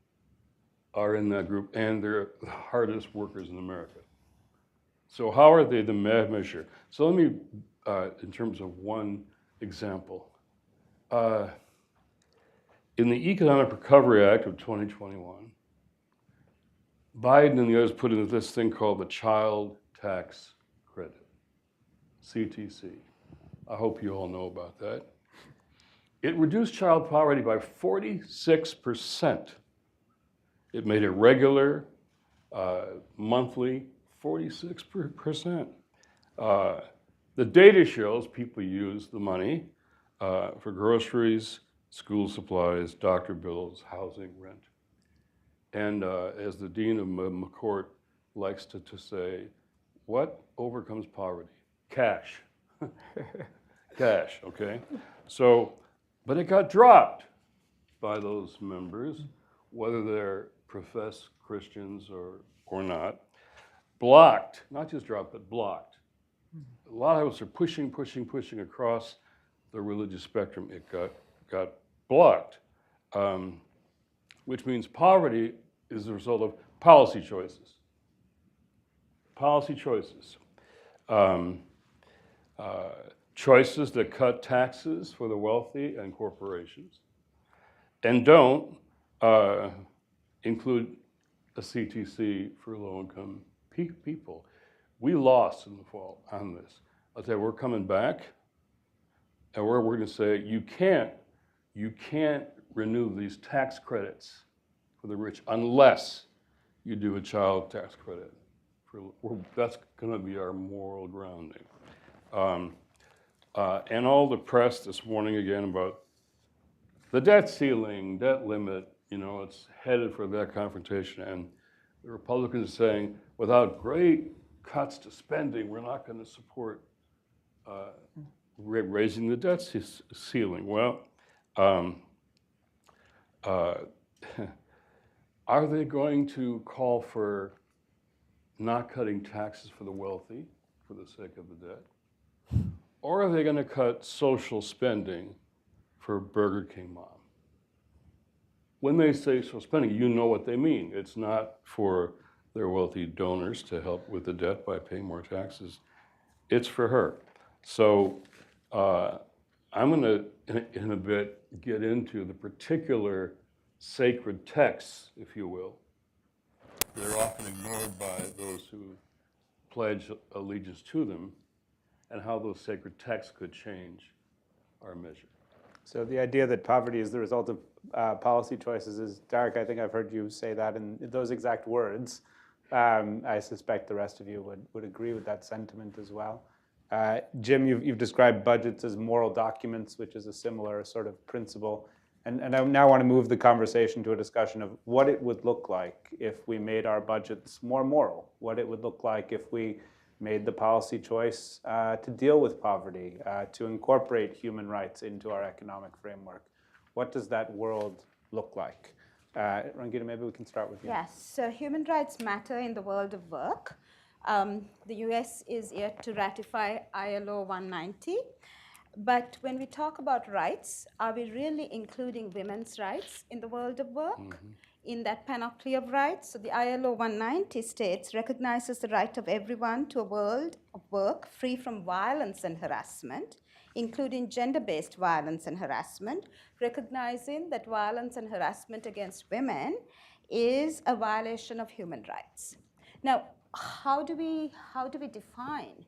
are in that group, and they're the hardest workers in America. So how are they the measure? So let me, in terms of one example, in the Economic Recovery Act of 2021, Biden and the others put in this thing called the Child Tax Credit, CTC. I hope you all know about that. It reduced child poverty by 46%. It made it regular, monthly, 46%. The data shows people use the money for groceries, school supplies, doctor bills, housing, rent. And as the dean of McCourt likes to say, what overcomes poverty? Cash. Cash, okay? So, but it got dropped by those members, whether they're professed Christians or not. Blocked, not just dropped, but blocked. A lot of us are pushing across the religious spectrum. It got blocked, which means poverty is the result of policy choices. Policy choices. Choices that cut taxes for the wealthy and corporations and don't include a CTC for low-income people. We lost in the fall on this. I'll tell you, we're coming back, And we're going to say you can't renew these tax credits for the rich unless you do a child tax credit. That's going to be our moral grounding. And all the press this morning again about the debt ceiling, debt limit, it's headed for that confrontation. And the Republicans are saying, without great cuts to spending, we're not going to support raising the debt ceiling. Well, are they going to call for not cutting taxes for the wealthy for the sake of the debt? Or are they going to cut social spending for Burger King mom? When they say social spending, you know what they mean. It's not for their wealthy donors to help with the debt by paying more taxes. It's for her. So I'm going to, in a bit, get into the particular sacred texts, if you will. They're often ignored by those who pledge allegiance to them, and how those sacred texts could change our measure. So the idea that poverty is the result of policy choices is, Derek, I think I've heard you say that in those exact words. I suspect the rest of you would agree with that sentiment as well. Jim, you've described budgets as moral documents, which is a similar sort of principle. And I now want to move the conversation to a discussion of what it would look like if we made our budgets more moral, what it would look like if we made the policy choice to deal with poverty, to incorporate human rights into our economic framework. What does that world look like? Rangita, maybe we can start with you. Yes, so human rights matter in the world of work. The US is yet to ratify ILO 190. But when we talk about rights, are we really including women's rights in the world of work, in that panoply of rights? So the ILO 190 states, recognizes the right of everyone to a world of work free from violence and harassment, including gender-based violence and harassment, recognizing that violence and harassment against women is a violation of human rights. Now, how do we define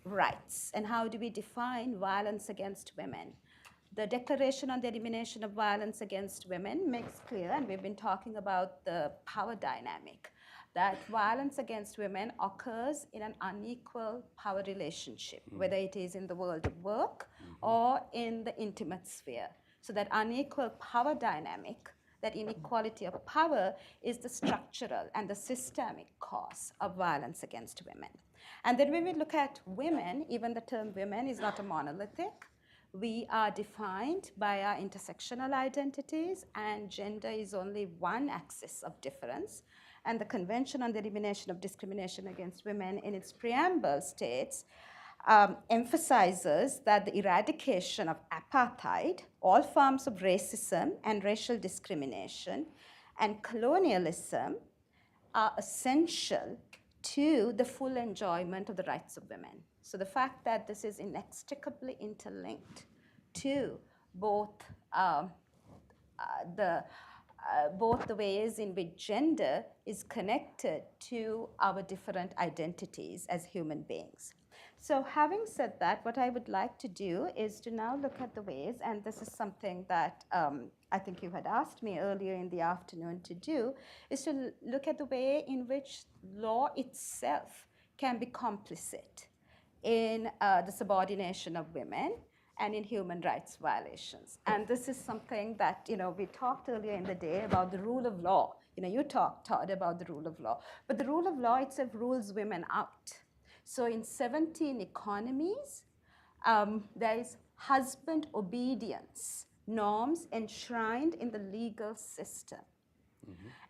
rights, and how do we define violence against women? The Declaration on the Elimination of Violence Against Women makes clear, and we've been talking about the power dynamic, that violence against women occurs in an unequal power relationship, whether it is in the world of work or in the intimate sphere. So that unequal power dynamic, that inequality of power, is the structural and the systemic cause of violence against women. And then when we look at women, even the term women is not a monolithic. We are defined by our intersectional identities, and gender is only one axis of difference. And the Convention on the Elimination of Discrimination Against Women, in its preamble, states, emphasizes that the eradication of apartheid, all forms of racism and racial discrimination, and colonialism are essential to the full enjoyment of the rights of women. So the fact that this is inextricably interlinked to both the ways in which gender is connected to our different identities as human beings. So having said that, what I would like to do is to now look at the ways, and this is something that I think you had asked me earlier in the afternoon to do, is to look at the way in which law itself can be complicit in the subordination of women and in human rights violations. And this is something that, we talked earlier in the day about the rule of law. You talked, Todd, about the rule of law. But the rule of law itself rules women out. So in 17 economies, there is husband obedience norms enshrined in the legal system.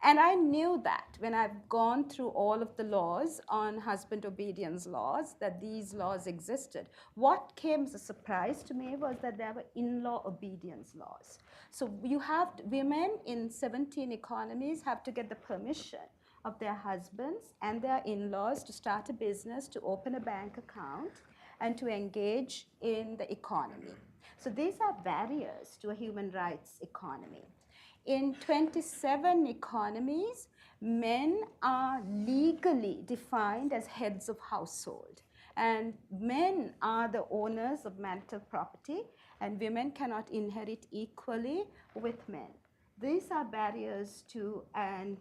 And I knew that when I've gone through all of the laws on husband obedience laws, that these laws existed. What came as a surprise to me was that there were in-law obedience laws. So you have women in 17 economies have to get the permission of their husbands and their in-laws to start a business, to open a bank account, and to engage in the economy. So these are barriers to a human rights economy. In 27 economies, men are legally defined as heads of household. and men are the owners of marital property, and women cannot inherit equally with men. These are barriers to an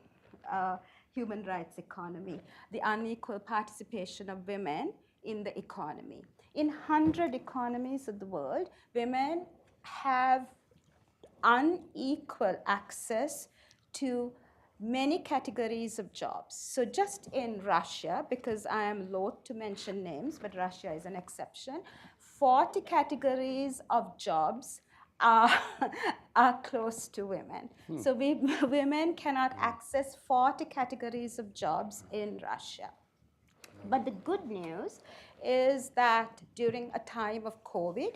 human rights economy, the unequal participation of women in the economy. In 100 economies of the world, women have unequal access to many categories of jobs. So just in Russia, because I am loath to mention names, but Russia is an exception, 40 categories of jobs are, are close to women. So women cannot access 40 categories of jobs in Russia. But the good news is that during a time of COVID,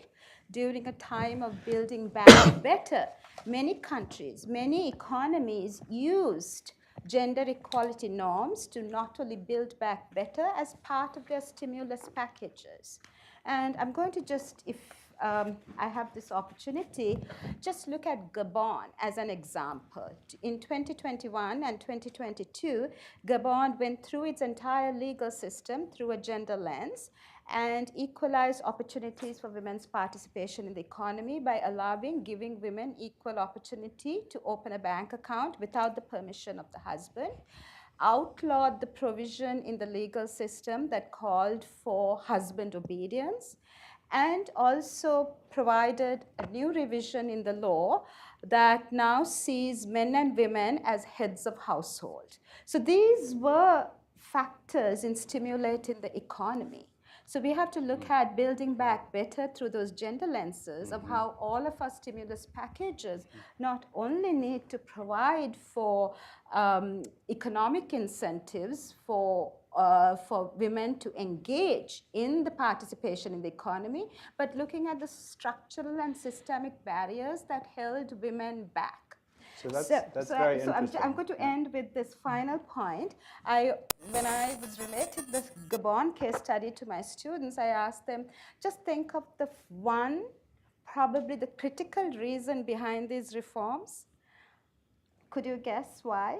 during a time of building back better, many countries, many economies used gender equality norms to not only build back better as part of their stimulus packages. And I'm going to just, if I have this opportunity, just look at Gabon as an example. In 2021 and 2022, Gabon went through its entire legal system through a gender lens and equalized opportunities for women's participation in the economy by giving women equal opportunity to open a bank account without the permission of the husband, outlawed the provision in the legal system that called for husband obedience, and also provided a new revision in the law that now sees men and women as heads of household. So these were factors in stimulating the economy. So we have to look at building back better through those gender lenses of how all of our stimulus packages not only need to provide for economic incentives for women to engage in the participation in the economy, but looking at the structural and systemic barriers that held women back. So that's very interesting. I'm going to end with this final point. When I was relating the Gabon case study to my students, I asked them, just think of the one, probably the critical reason behind these reforms. Could you guess why?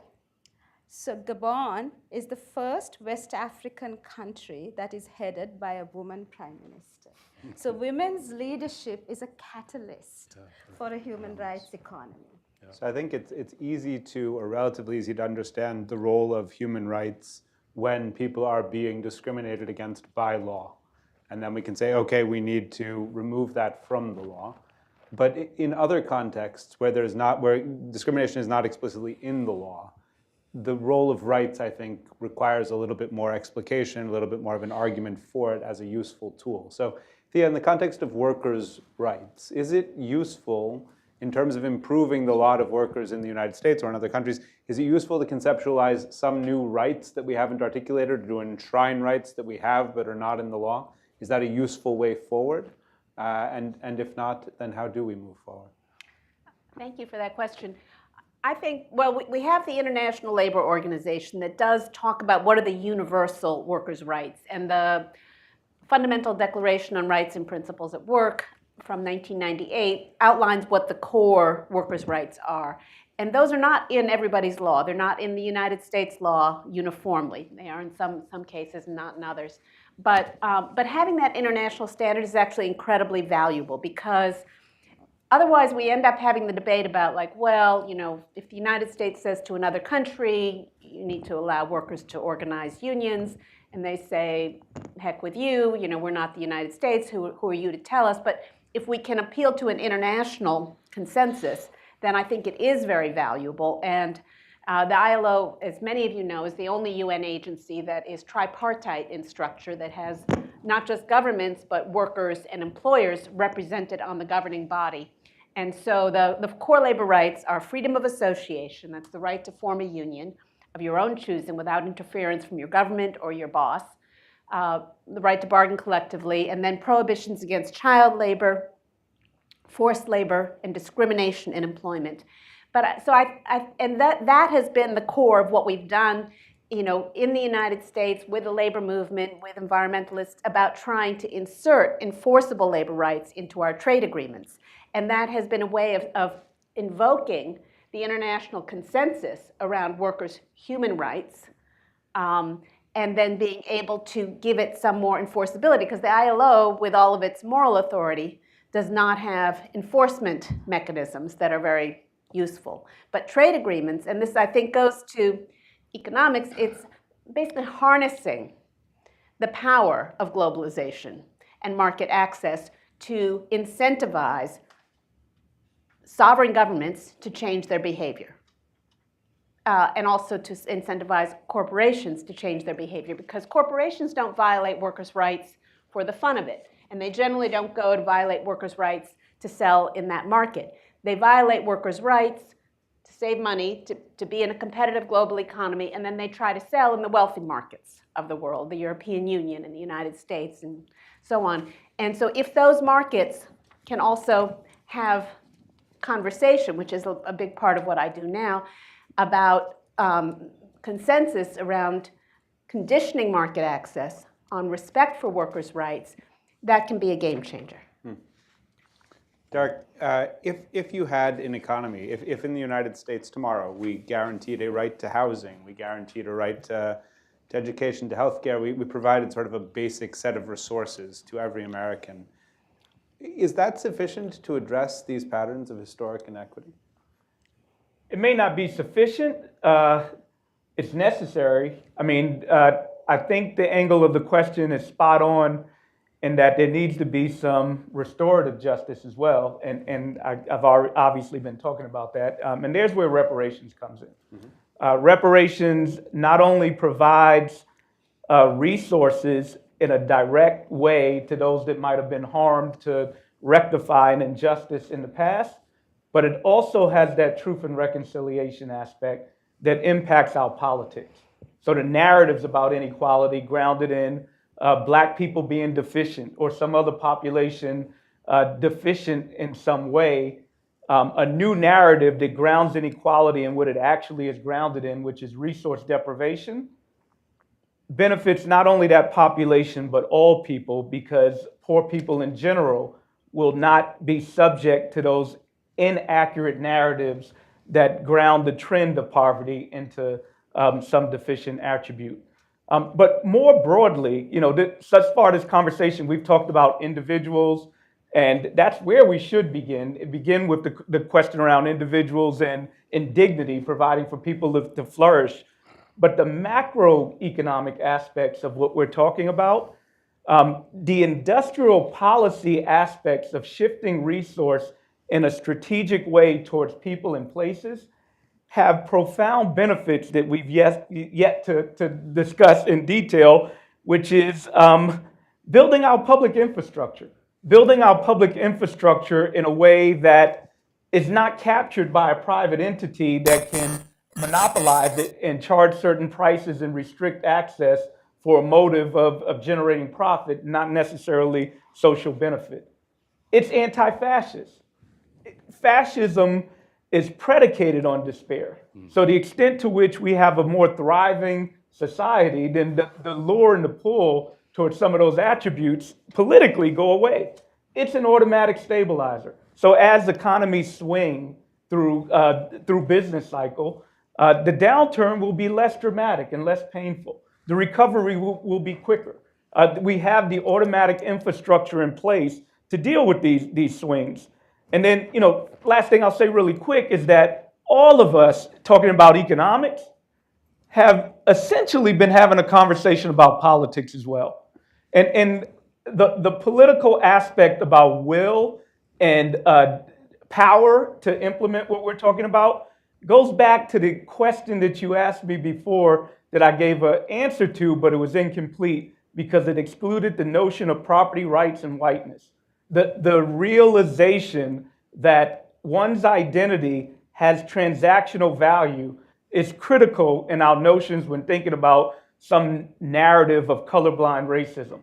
So Gabon is the first West African country that is headed by a woman prime minister. So women's leadership is a catalyst for a human rights economy. So I think it's easy to, or relatively easy to understand the role of human rights when people are being discriminated against by law. And then we can say, okay, we need to remove that from the law. But in other contexts where discrimination is not explicitly in the law, the role of rights, I think, requires a little bit more explication, a little bit more of an argument for it as a useful tool. So Thea, in the context of workers' rights, is it useful in terms of improving the lot of workers in the United States or in other countries, is it useful to conceptualize some new rights that we haven't articulated, or to enshrine rights that we have but are not in the law? Is that a useful way forward? And if not, then how do we move forward? Thank you for that question. I think, well, we have the International Labor Organization that does talk about what are the universal workers' rights, and the Fundamental Declaration on Rights and Principles at Work from 1998 outlines what the core workers' rights are. And those are not in everybody's law. They're not in the United States law uniformly. They are in some cases, not in others. But having that international standard is actually incredibly valuable, because otherwise we end up having the debate about, like, well, you know, if the United States says to another country, you need to allow workers to organize unions, and they say, heck with you, you know, we're not the United States, who are you to tell us? But if we can appeal to an international consensus, then I think it is very valuable. And the ILO, as many of you know, is the only UN agency that is tripartite in structure, that has not just governments, but workers and employers represented on the governing body. And so the core labor rights are freedom of association, that's the right to form a union of your own choosing without interference from your government or your boss, the right to bargain collectively, and then prohibitions against child labor, forced labor, and discrimination in employment. But that has been the core of what we've done, you know, in the United States with the labor movement, with environmentalists, about trying to insert enforceable labor rights into our trade agreements. And that has been a way of invoking the international consensus around workers' human rights, and then being able to give it some more enforceability, because the ILO, with all of its moral authority, does not have enforcement mechanisms that are very useful. But trade agreements, and this I think goes to economics, it's basically harnessing the power of globalization and market access to incentivize sovereign governments to change their behavior. And also to incentivize corporations to change their behavior, because corporations don't violate workers' rights for the fun of it. And they generally don't go to violate workers' rights to sell in that market. They violate workers' rights to save money, to be in a competitive global economy, and then they try to sell in the wealthy markets of the world, the European Union and the United States and so on. And so if those markets can also have conversation, which is a big part of what I do now, about consensus around conditioning market access on respect for workers' rights, that can be a game changer. Derek, if you had an economy, if in the United States tomorrow we guaranteed a right to housing, we guaranteed a right to education, to healthcare, we provided sort of a basic set of resources to every American, is that sufficient to address these patterns of historic inequity? It may not be sufficient. It's necessary. I mean, I think the angle of the question is spot on in that there needs to be some restorative justice as well. And I've obviously been talking about that. And there's where reparations comes in. Mm-hmm. Reparations not only provides resources in a direct way to those that might have been harmed to rectify an injustice in the past, but it also has that truth and reconciliation aspect that impacts our politics. So the narratives about inequality grounded in Black people being deficient or some other population deficient in some way, a new narrative that grounds inequality in what it actually is grounded in, which is resource deprivation, benefits not only that population, but all people, because poor people in general will not be subject to those inaccurate narratives that ground the trend of poverty into some deficient attribute. But more broadly, thus far this conversation, we've talked about individuals, and that's where we should begin. Begin with the question around individuals and dignity, providing for people to flourish. But the macroeconomic aspects of what we're talking about, the industrial policy aspects of shifting resource in a strategic way towards people and places, have profound benefits that we've yet to discuss in detail, which is building our public infrastructure. Building our public infrastructure in a way that is not captured by a private entity that can monopolize it and charge certain prices and restrict access for a motive of generating profit, not necessarily social benefit. It's anti-fascist. Fascism is predicated on despair. So the extent to which we have a more thriving society, then the lure and the pull towards some of those attributes politically go away. It's an automatic stabilizer. So as economies swing through business cycle, the downturn will be less dramatic and less painful. The recovery will be quicker. We have the automatic infrastructure in place to deal with these swings. And then, last thing I'll say really quick is that all of us talking about economics have essentially been having a conversation about politics as well. And the political aspect about will and power to implement what we're talking about goes back to the question that you asked me before that I gave an answer to, but it was incomplete because it excluded the notion of property rights and whiteness. The realization that one's identity has transactional value is critical in our notions when thinking about some narrative of colorblind racism.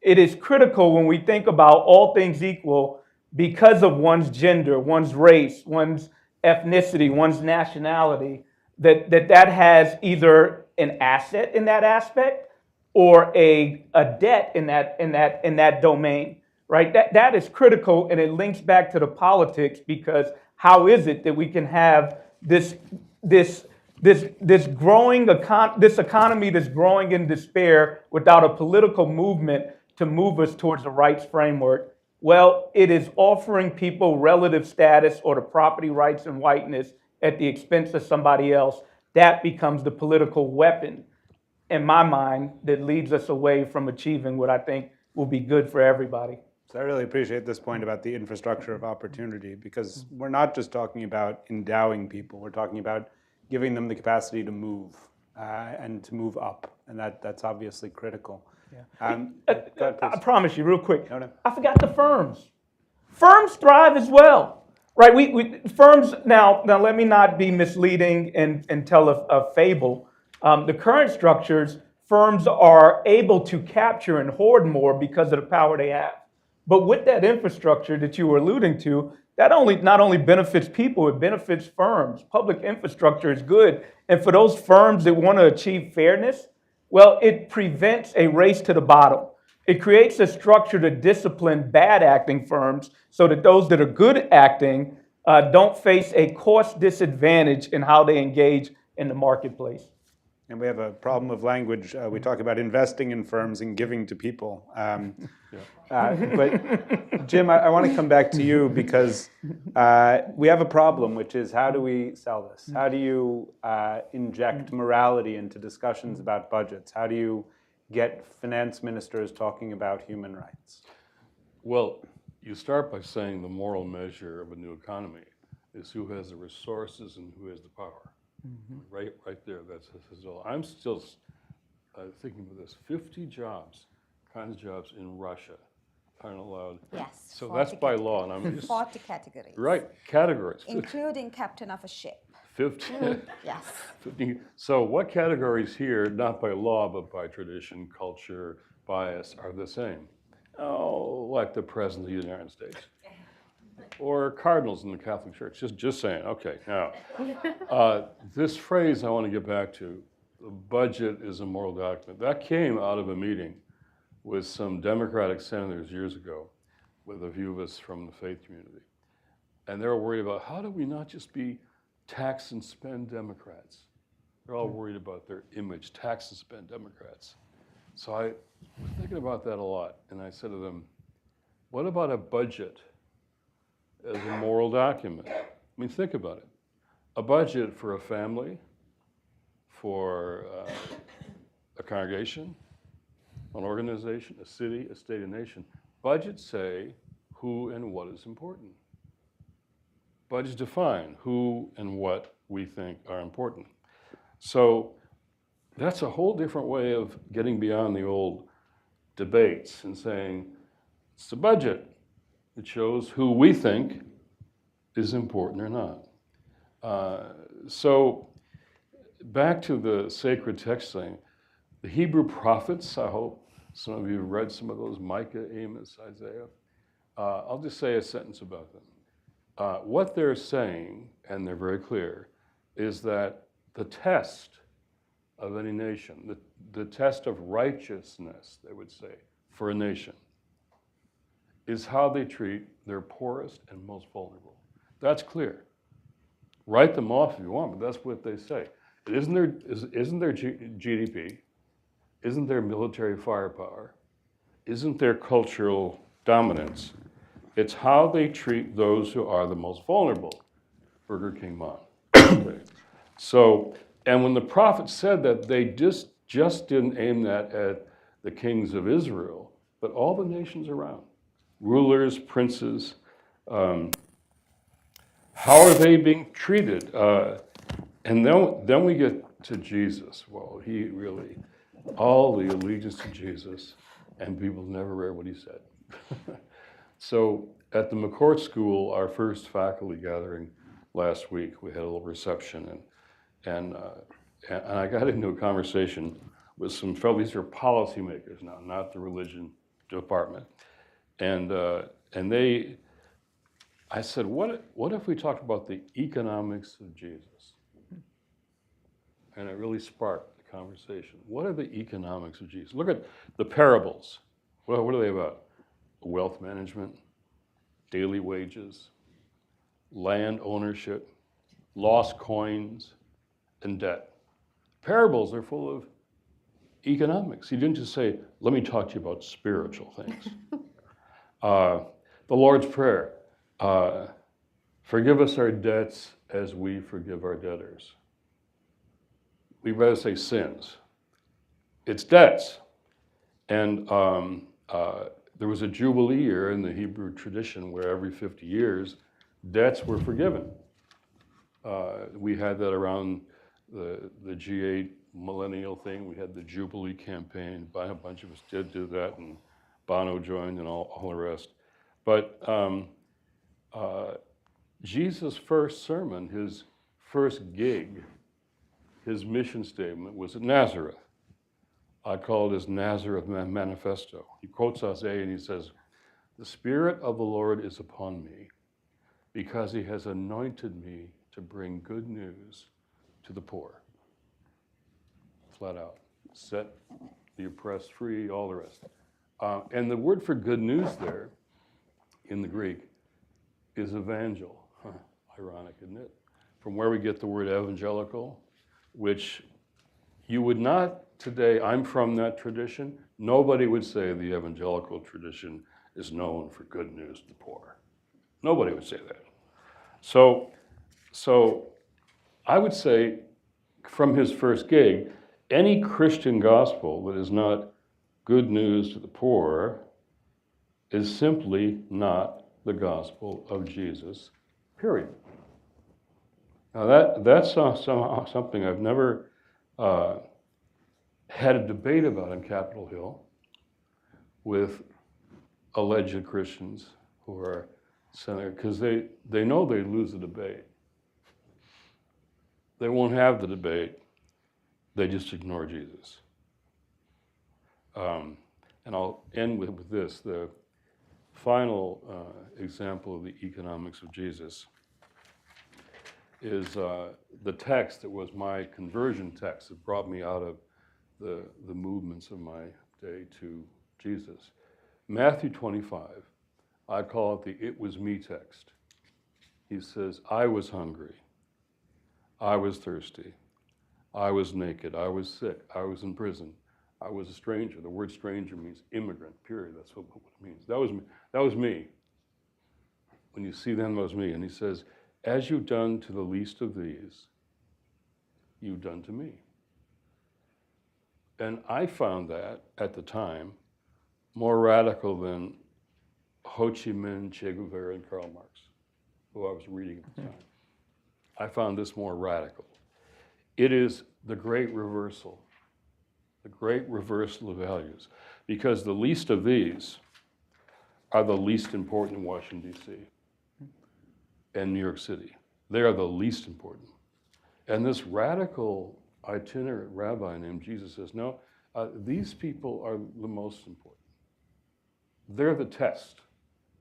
It is critical when we think about all things equal because of one's gender, one's race, one's ethnicity, one's nationality, that has either an asset in that aspect or a debt in that domain. Right? That is critical, and it links back to the politics, because how is it that we can have this this economy that's growing in despair without a political movement to move us towards the rights framework, well, it is offering people relative status or the property rights and whiteness at the expense of somebody else. That becomes the political weapon, in my mind, that leads us away from achieving what I think will be good for everybody. So I really appreciate this point about the infrastructure of opportunity, because we're not just talking about endowing people, we're talking about giving them the capacity to move and to move up, and that's obviously critical. Yeah. Go ahead, I please. promise you, real quick, No. I forgot the firms. Firms thrive as well, right? Firms, now let me not be misleading and tell a fable. The current structures, firms are able to capture and hoard more because of the power they have. But with that infrastructure that you were alluding to, that not only benefits people, it benefits firms. Public infrastructure is good. And for those firms that want to achieve fairness, well, it prevents a race to the bottom. It creates a structure to discipline bad acting firms so that those that are good acting don't face a cost disadvantage in how they engage in the marketplace. And we have a problem of language. We talk about investing in firms and giving to people. But Jim, I want to come back to you because we have a problem, which is how do we sell this? How do you inject morality into discussions about budgets? How do you get finance ministers talking about human rights? Well, you start by saying the moral measure of a new economy is who has the resources and who has the power. Right there. That's all. I'm still thinking of this. 50 jobs, kinds of jobs in Russia aren't allowed. Yes. So that's 40 by law, and I'm just 40 categories. right categories. Including captain of a ship. 50. Yes. 50. So what categories here, not by law but by tradition, culture, bias, are the same? Oh, like the President of the United States. Or cardinals in the Catholic Church, just saying. Okay, now, this phrase I want to get back to, the budget is a moral document. That came out of a meeting with some Democratic senators years ago with a few of us from the faith community. And they were worried about how do we not just be tax and spend Democrats? They're all worried about their image, tax and spend Democrats. So I was thinking about that a lot, and I said to them, what about a budget as a moral document? I mean, think about it. A budget for a family, for a congregation, an organization, a city, a state, a nation. Budgets say who and what is important. Budgets define who and what we think are important. So that's a whole different way of getting beyond the old debates and saying, it's the budget. It shows who we think is important or not. So back to the sacred text thing, the Hebrew prophets, I hope some of you have read some of those, Micah, Amos, Isaiah. I'll just say a sentence about them. What they're saying, and they're very clear, is that the test of any nation, the test of righteousness, they would say, for a nation, is how they treat their poorest and most vulnerable. That's clear. Write them off if you want, but that's what they say. It isn't their GDP, isn't their military firepower, isn't their cultural dominance. It's how they treat those who are the most vulnerable. Burger King Mom. Okay. So, and when the prophet said that, they just didn't aim that at the kings of Israel, but all the nations around. Rulers, princes, how are they being treated? And then we get to Jesus. Well, he really, all the allegiance to Jesus, and people never read what he said. So at the McCourt School, our first faculty gathering last week, we had a little reception, and I got into a conversation with some fellows. These are policymakers now, not the religion department. And I said, what if we talked about the economics of Jesus? And it really sparked the conversation. What are the economics of Jesus? Look at the parables. What are they about? Wealth management, daily wages, land ownership, lost coins, and debt. Parables are full of economics. He didn't just say, let me talk to you about spiritual things. The Lord's Prayer, forgive us our debts as we forgive our debtors. We'd rather say sins. It's debts. And there was a Jubilee year in the Hebrew tradition where every 50 years, debts were forgiven. We had that around the G8 millennial thing. We had the Jubilee campaign. A bunch of us did do that, and Bono joined and all the rest. But Jesus' first sermon, his first gig, his mission statement was at Nazareth. I call it his Nazareth Manifesto. He quotes Isaiah and he says, "The Spirit of the Lord is upon me because he has anointed me to bring good news to the poor." Flat out. Set the oppressed free, all the rest. And the word for good news there in the Greek is evangel. Ironic, isn't it? From where we get the word evangelical, which you would not today, I'm from that tradition, nobody would say the evangelical tradition is known for good news to the poor. Nobody would say that. So I would say from his first gig, any Christian gospel that is not good news to the poor is simply not the gospel of Jesus, period. Now that's something I've never had a debate about on Capitol Hill with alleged Christians who are senators, because they know they lose the debate. They won't have the debate. They just ignore Jesus. And I'll end with this. The final example of the economics of Jesus is the text that was my conversion text that brought me out of the movements of my day to Jesus. Matthew 25, I call it the "it was me" text. He says, I was hungry, I was thirsty, I was naked, I was sick, I was in prison, I was a stranger. The word stranger means immigrant, period. That's what it means. That was me. When you see them, that was me. And he says, as you've done to the least of these, you've done to me. And I found that, at the time, more radical than Ho Chi Minh, Che Guevara, and Karl Marx, who I was reading at the time. I found this more radical. It is the great reversal of values, because the least of these are the least important in Washington, D.C. and New York City. They are the least important. And this radical itinerant rabbi named Jesus says, no, these people are the most important. They're the test,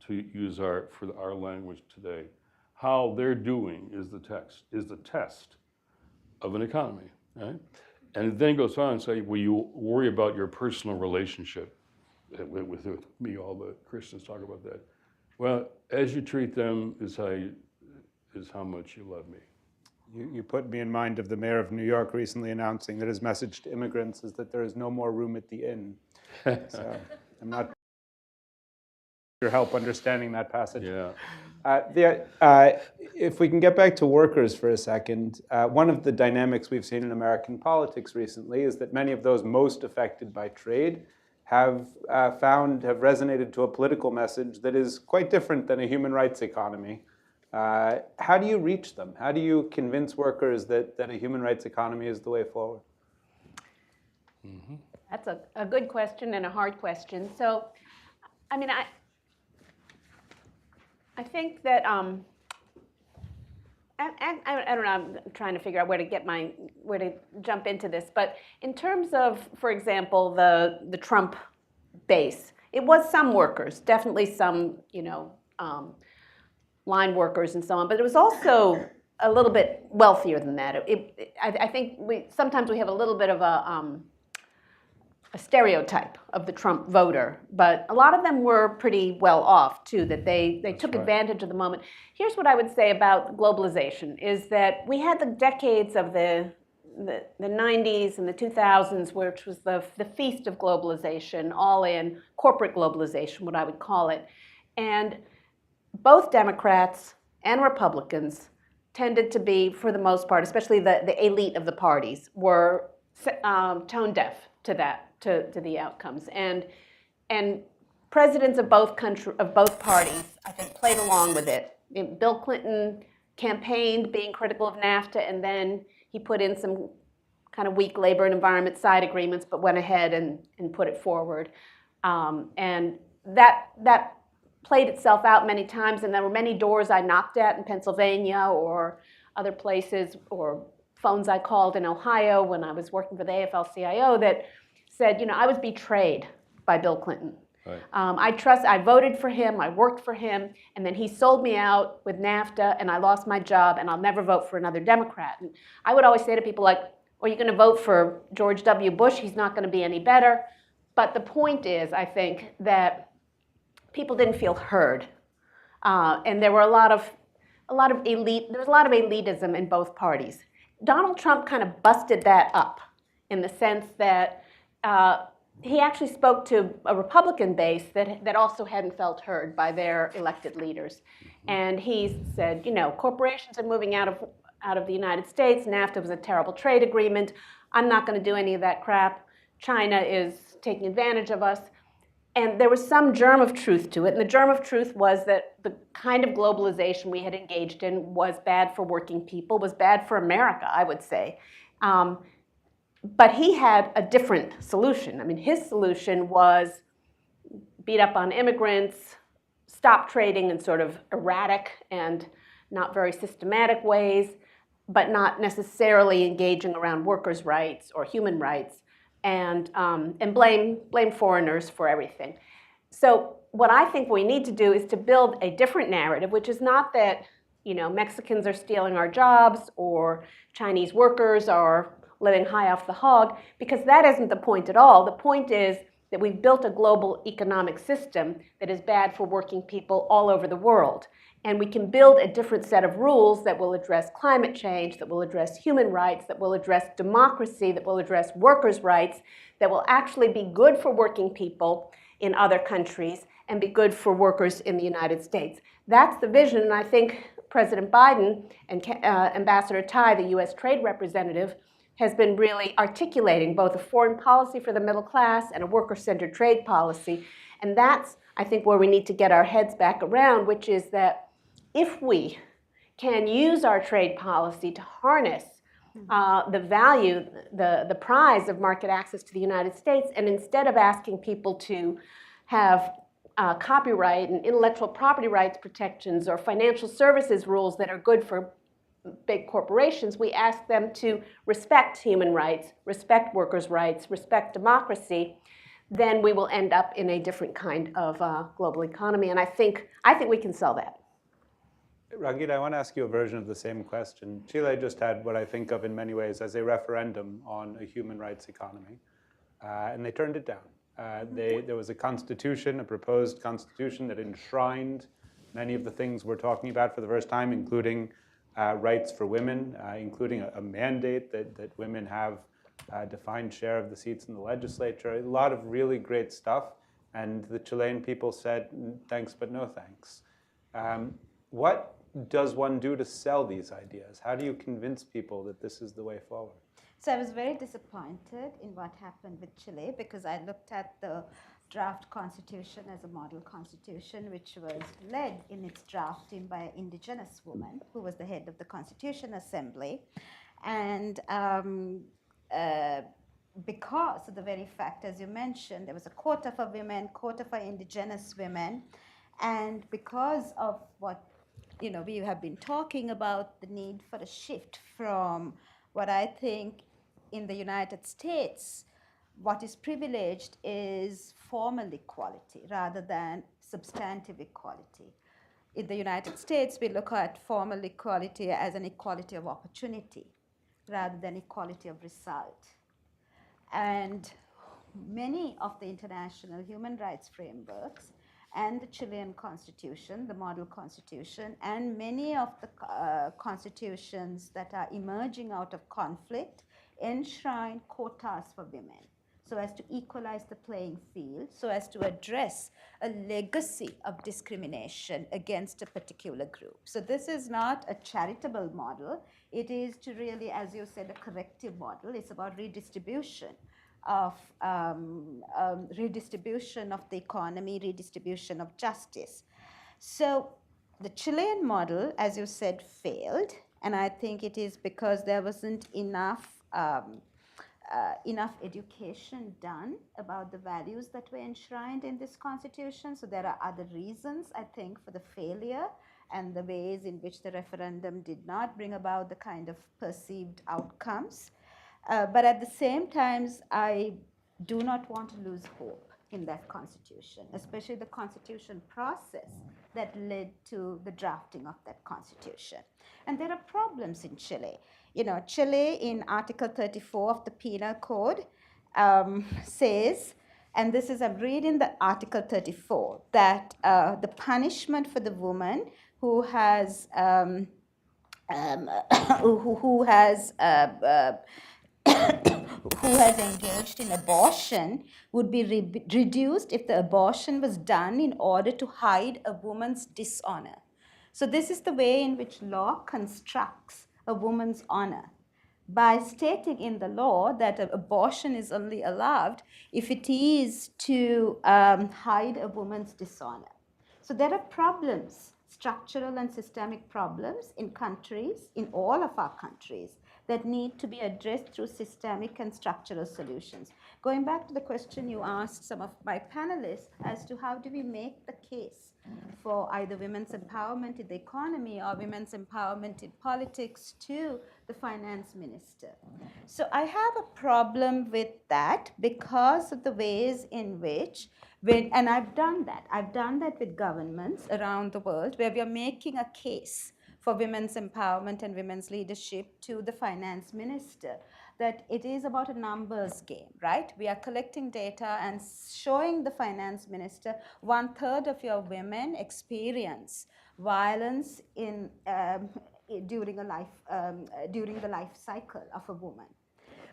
to use for our language today. How they're doing is the test of an economy, right? And it then goes on and say, well, you worry about your personal relationship with me. All the Christians talk about that. Well, as you treat them is how much you love me. You put me in mind of the mayor of New York recently announcing that his message to immigrants is that there is no more room at the inn. So I'm not your help understanding that passage. Yeah. If we can get back to workers for a second, one of the dynamics we've seen in American politics recently is that many of those most affected by trade have resonated to a political message that is quite different than a human rights economy. How do you reach them? How do you convince workers that a human rights economy is the way forward? Mm-hmm. That's a good question and a hard question. So, I mean, I think that, I don't know, I'm trying to figure out where to jump into this, but in terms of, for example, the Trump base, it was some workers, definitely some, line workers and so on, but it was also a little bit wealthier than that. I think sometimes we have a little bit of a stereotype of the Trump voter, but a lot of them were pretty well off too, that they took advantage of the moment. Here's what I would say about globalization, is that we had the decades of the the 90s and the 2000s, which was the feast of globalization, all in corporate globalization, what I would call it. And both Democrats and Republicans tended to be, for the most part, especially the elite of the parties, were tone deaf to that, to the outcomes. And presidents of both parties, I think, played along with it. Bill Clinton campaigned being critical of NAFTA, and then he put in some kind of weak labor and environment side agreements, but went ahead and put it forward. And that played itself out many times, and there were many doors I knocked at in Pennsylvania or other places, or phones I called in Ohio when I was working for the AFL-CIO that said, you know, I was betrayed by Bill Clinton. Right. I voted for him, I worked for him, and then he sold me out with NAFTA, and I lost my job, and I'll never vote for another Democrat. And I would always say to people like, are you going to vote for George W. Bush? He's not going to be any better. But the point is, I think, that people didn't feel heard. And there were there was a lot of elitism in both parties. Donald Trump kind of busted that up in the sense that he actually spoke to a Republican base that also hadn't felt heard by their elected leaders. And he said, you know, corporations are moving out of the United States. NAFTA was a terrible trade agreement. I'm not going to do any of that crap. China is taking advantage of us. And there was some germ of truth to it. And the germ of truth was that the kind of globalization we had engaged in was bad for working people, was bad for America, I would say. But he had a different solution. I mean, his solution was beat up on immigrants, stop trading in sort of erratic and not very systematic ways, but not necessarily engaging around workers' rights or human rights, and blame foreigners for everything. So what I think we need to do is to build a different narrative, which is not that, you know, Mexicans are stealing our jobs or Chinese workers are living high off the hog, because that isn't the point at all. The point is that we've built a global economic system that is bad for working people all over the world. And we can build a different set of rules that will address climate change, that will address human rights, that will address democracy, that will address workers' rights, that will actually be good for working people in other countries and be good for workers in the United States. That's the vision, and I think President Biden and Ambassador Tai, the US Trade Representative, has been really articulating both a foreign policy for the middle class and a worker-centered trade policy. And that's, I think, where we need to get our heads back around, which is that if we can use our trade policy to harness the value, the prize of market access to the United States, and instead of asking people to have copyright and intellectual property rights protections or financial services rules that are good for big corporations, we ask them to respect human rights, respect workers' rights, respect democracy, then we will end up in a different kind of global economy. And I think we can sell that. Ragid, I want to ask you a version of the same question. Chile just had what I think of in many ways as a referendum on a human rights economy, and they turned it down. There was a constitution, a proposed constitution that enshrined many of the things we're talking about for the first time, including rights for women, including a mandate that women have a defined share of the seats in the legislature, a lot of really great stuff. And the Chilean people said, thanks, but no thanks. What does one do to sell these ideas? How do you convince people that this is the way forward? So I was very disappointed in what happened with Chile, because I looked at the draft constitution as a model constitution, which was led in its drafting by an indigenous woman who was the head of the Constitution Assembly. And because of the very fact, as you mentioned, there was a quota for women, quota for indigenous women, and because of what we have been talking about, the need for a shift from what I think in the United States, what is privileged is formal equality rather than substantive equality. In the United States, we look at formal equality as an equality of opportunity rather than equality of result. And many of the international human rights frameworks and the Chilean constitution, the model constitution, and many of the constitutions that are emerging out of conflict enshrine quotas for women, so as to equalize the playing field, so as to address a legacy of discrimination against a particular group. So this is not a charitable model. It is to really, as you said, a corrective model. It's about redistribution of the economy, redistribution of justice. So the Chilean model, as you said, failed, and I think it is because there wasn't enough education done about the values that were enshrined in this constitution. So there are other reasons, I think, for the failure and the ways in which the referendum did not bring about the kind of perceived outcomes. But at the same time, I do not want to lose hope in that constitution, especially the constitution process that led to the drafting of that constitution. And there are problems in Chile. You know, Chile in Article 34 of the Penal Code says, and this is, I'm reading the Article 34, that the punishment for the woman who has who has engaged in abortion would be reduced if the abortion was done in order to hide a woman's dishonor. So this is the way in which law constructs a woman's honor, by stating in the law that abortion is only allowed if it is to hide a woman's dishonor. So there are problems, structural and systemic problems in countries, in all of our countries, that need to be addressed through systemic and structural solutions. Going back to the question you asked some of my panelists as to how do we make the case for either women's empowerment in the economy or women's empowerment in politics to the finance minister. So I have a problem with that because of the ways in which, and I've done that with governments around the world where we are making a case for women's empowerment and women's leadership to the finance minister, that it is about a numbers game, right? We are collecting data and showing the finance minister 1/3 of your women experience violence during the life cycle of a woman.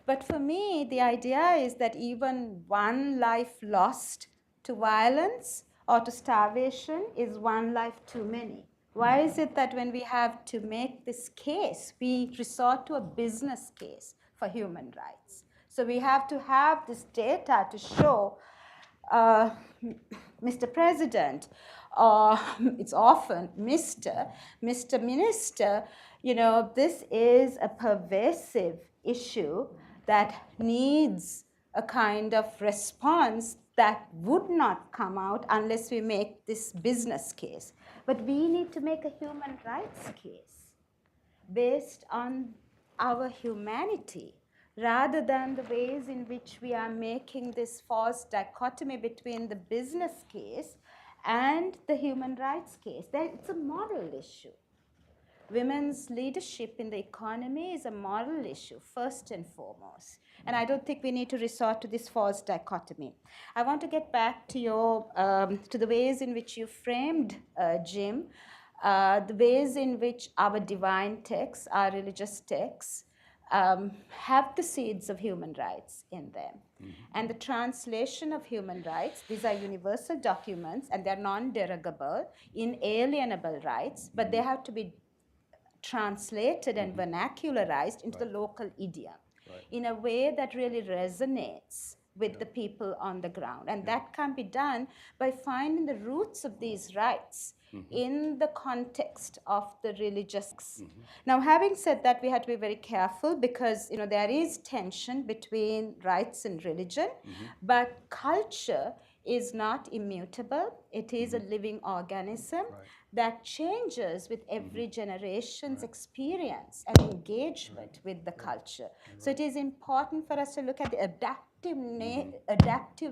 But for me, the idea is that even one life lost to violence or to starvation is one life too many. Why is it that when we have to make this case, we resort to a business case for human rights? So we have to have this data to show, Mr. President, or it's often Mr. Minister, you know, this is a pervasive issue that needs a kind of response that would not come out unless we make this business case. But we need to make a human rights case based on our humanity, rather than the ways in which we are making this false dichotomy between the business case and the human rights case. It's a moral issue. Women's leadership in the economy is a moral issue, first and foremost. And I don't think we need to resort to this false dichotomy. I want to get back to to the ways in which you framed, Jim, the ways in which our divine texts, our religious texts, have the seeds of human rights in them. Mm-hmm. And the translation of human rights, these are universal documents and they're non-derogable, inalienable rights, but they have to be translated and vernacularized into the local idiom in a way that really resonates with the people on the ground. And that can be done by finding the roots of these rights in the context of the religious. Now, having said that, we have to be very careful because, you know, there is tension between rights and religion, but culture is not immutable. It is a living organism that changes with every generation's experience and engagement with the culture. So it is important for us to look at the adaptive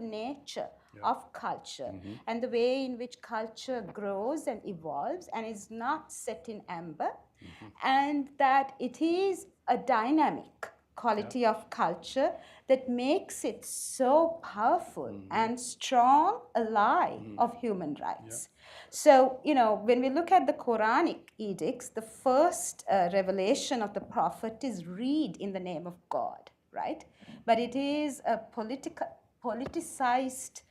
nature of culture and the way in which culture grows and evolves and is not set in amber, and that it is a dynamic quality of culture that makes it so powerful and strong ally of human rights. So, you know, when we look at the Quranic edicts, the first revelation of the prophet is read in the name of God, right? But it is a politicized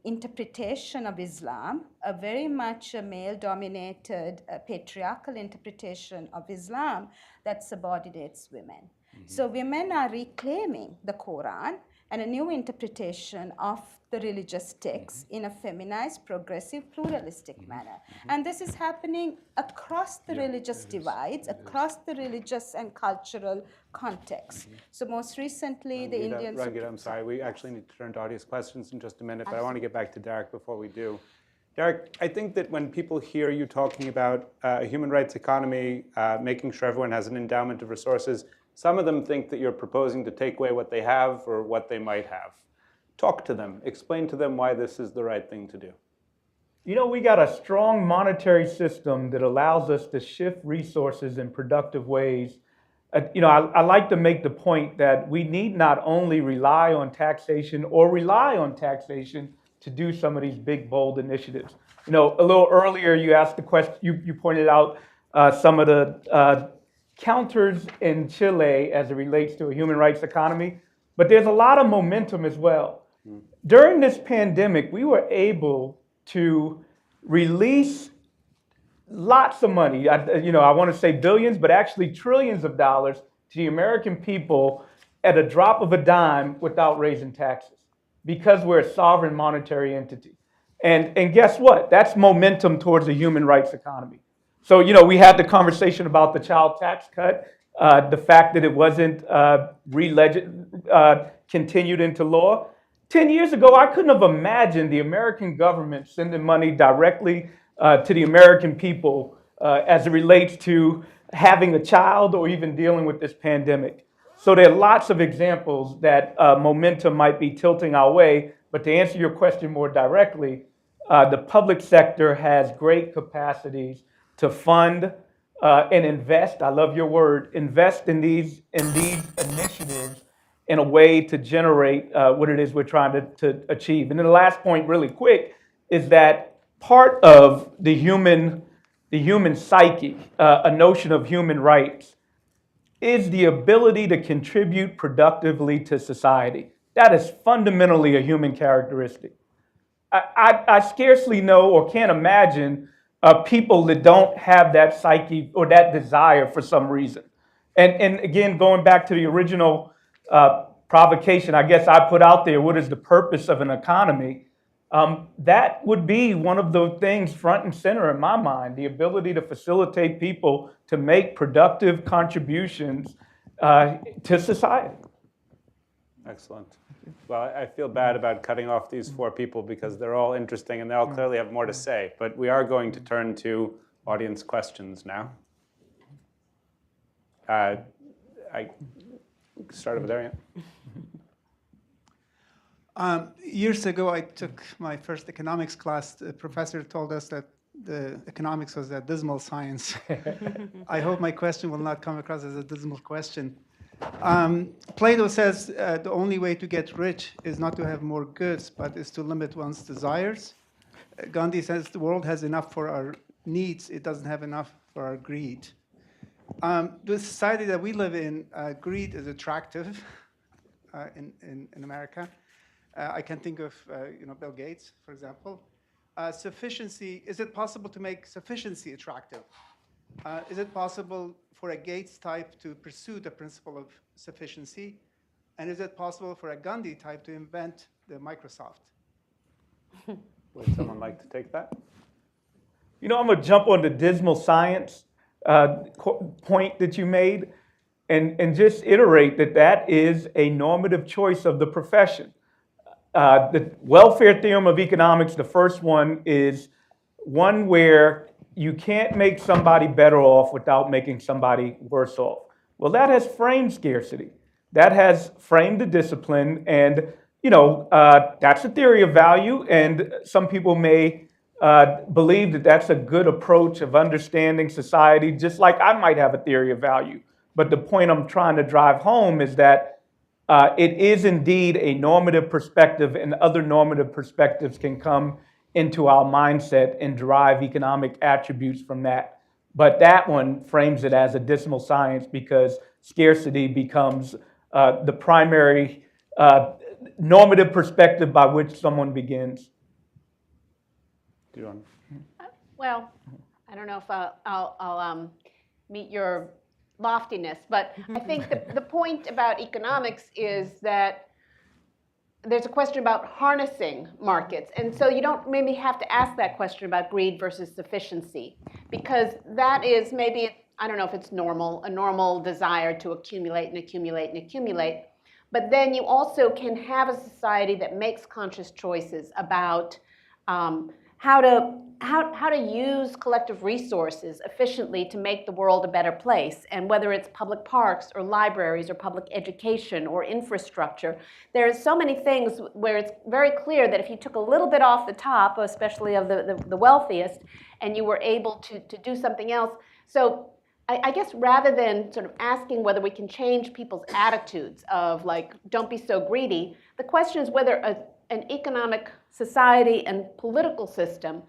interpretation of Islam, a very much a male-dominated patriarchal interpretation of Islam that subordinates women. So women are reclaiming the Quran and a new interpretation of the religious texts in a feminized, progressive, pluralistic manner. And this is happening across the religious divides, across the religious and cultural context. So most recently, the Indian... Rangit, I'm sorry, we actually need to turn to audience questions in just a minute, but I want to get back to Derek before we do. Derek, I think that when people hear you talking about a human rights economy, making sure everyone has an endowment of resources, some of them think that you're proposing to take away what they have or what they might have. Talk to them. Explain to them why this is the right thing to do. You know, we got a strong monetary system that allows us to shift resources in productive ways. I like to make the point that we need not only rely on taxation to do some of these big, bold initiatives. A little earlier you asked the question, you pointed out some of the counters in Chile as it relates to a human rights economy, but there's a lot of momentum as well. During this pandemic, we were able to release lots of money. I want to say billions, but actually trillions of dollars to the American people at a drop of a dime without raising taxes because we're a sovereign monetary entity. And guess what? That's momentum towards a human rights economy. So, we had the conversation about the child tax cut, the fact that it wasn't continued into law. 10 years ago, I couldn't have imagined the American government sending money directly to the American people as it relates to having a child or even dealing with this pandemic. So there are lots of examples that momentum might be tilting our way. But to answer your question more directly, the public sector has great capacities to fund and invest. I love your word, invest in these initiatives in a way to generate what it is we're trying to achieve. And then the last point, really quick, is that part of the human psyche, a notion of human rights, is the ability to contribute productively to society. That is fundamentally a human characteristic. I scarcely know or can't imagine people that don't have that psyche or that desire for some reason. And again, going back to the original provocation, I guess I put out there, what is the purpose of an economy? That would be one of the things front and center in my mind, the ability to facilitate people to make productive contributions to society. Excellent. Well, I feel bad about cutting off these four people because they're all interesting and they all clearly have more to say, but we are going to turn to audience questions now. I start over there, yeah. Years ago, I took my first economics class. The professor told us that the economics was a dismal science. I hope my question will not come across as a dismal question. Plato says the only way to get rich is not to have more goods, but is to limit one's desires. Gandhi says the world has enough for our needs, it doesn't have enough for our greed. The society that we live in, greed is attractive in America. I can think of Bill Gates, for example. Sufficiency, is it possible to make sufficiency attractive? Is it possible for a Gates type to pursue the principle of sufficiency? And is it possible for a Gandhi type to invent the Microsoft? Would someone like to take that? I'm going to jump on the dismal science point that you made and just iterate that is a normative choice of the profession. The welfare theorem of economics, the first one, is one where you can't make somebody better off without making somebody worse off. Well, that has framed scarcity. That has framed the discipline, and that's a theory of value, and some people may believe that that's a good approach of understanding society, just like I might have a theory of value. But the point I'm trying to drive home is that it is indeed a normative perspective, and other normative perspectives can come into our mindset and derive economic attributes from that. But that one frames it as a dismal science because scarcity becomes the primary normative perspective by which someone begins. Do you want? Well, I don't know if I'll meet your loftiness, but I think the point about economics is that there's a question about harnessing markets. And so you don't maybe have to ask that question about greed versus sufficiency, because that is maybe, I don't know if it's normal, a normal desire to accumulate and accumulate and accumulate. But then you also can have a society that makes conscious choices about how to use collective resources efficiently to make the world a better place. And whether it's public parks or libraries or public education or infrastructure, there's so many things where it's very clear that if you took a little bit off the top, especially of the wealthiest, and you were able to do something else. So I guess rather than sort of asking whether we can change people's attitudes of like, don't be so greedy, the question is whether an economic society and political system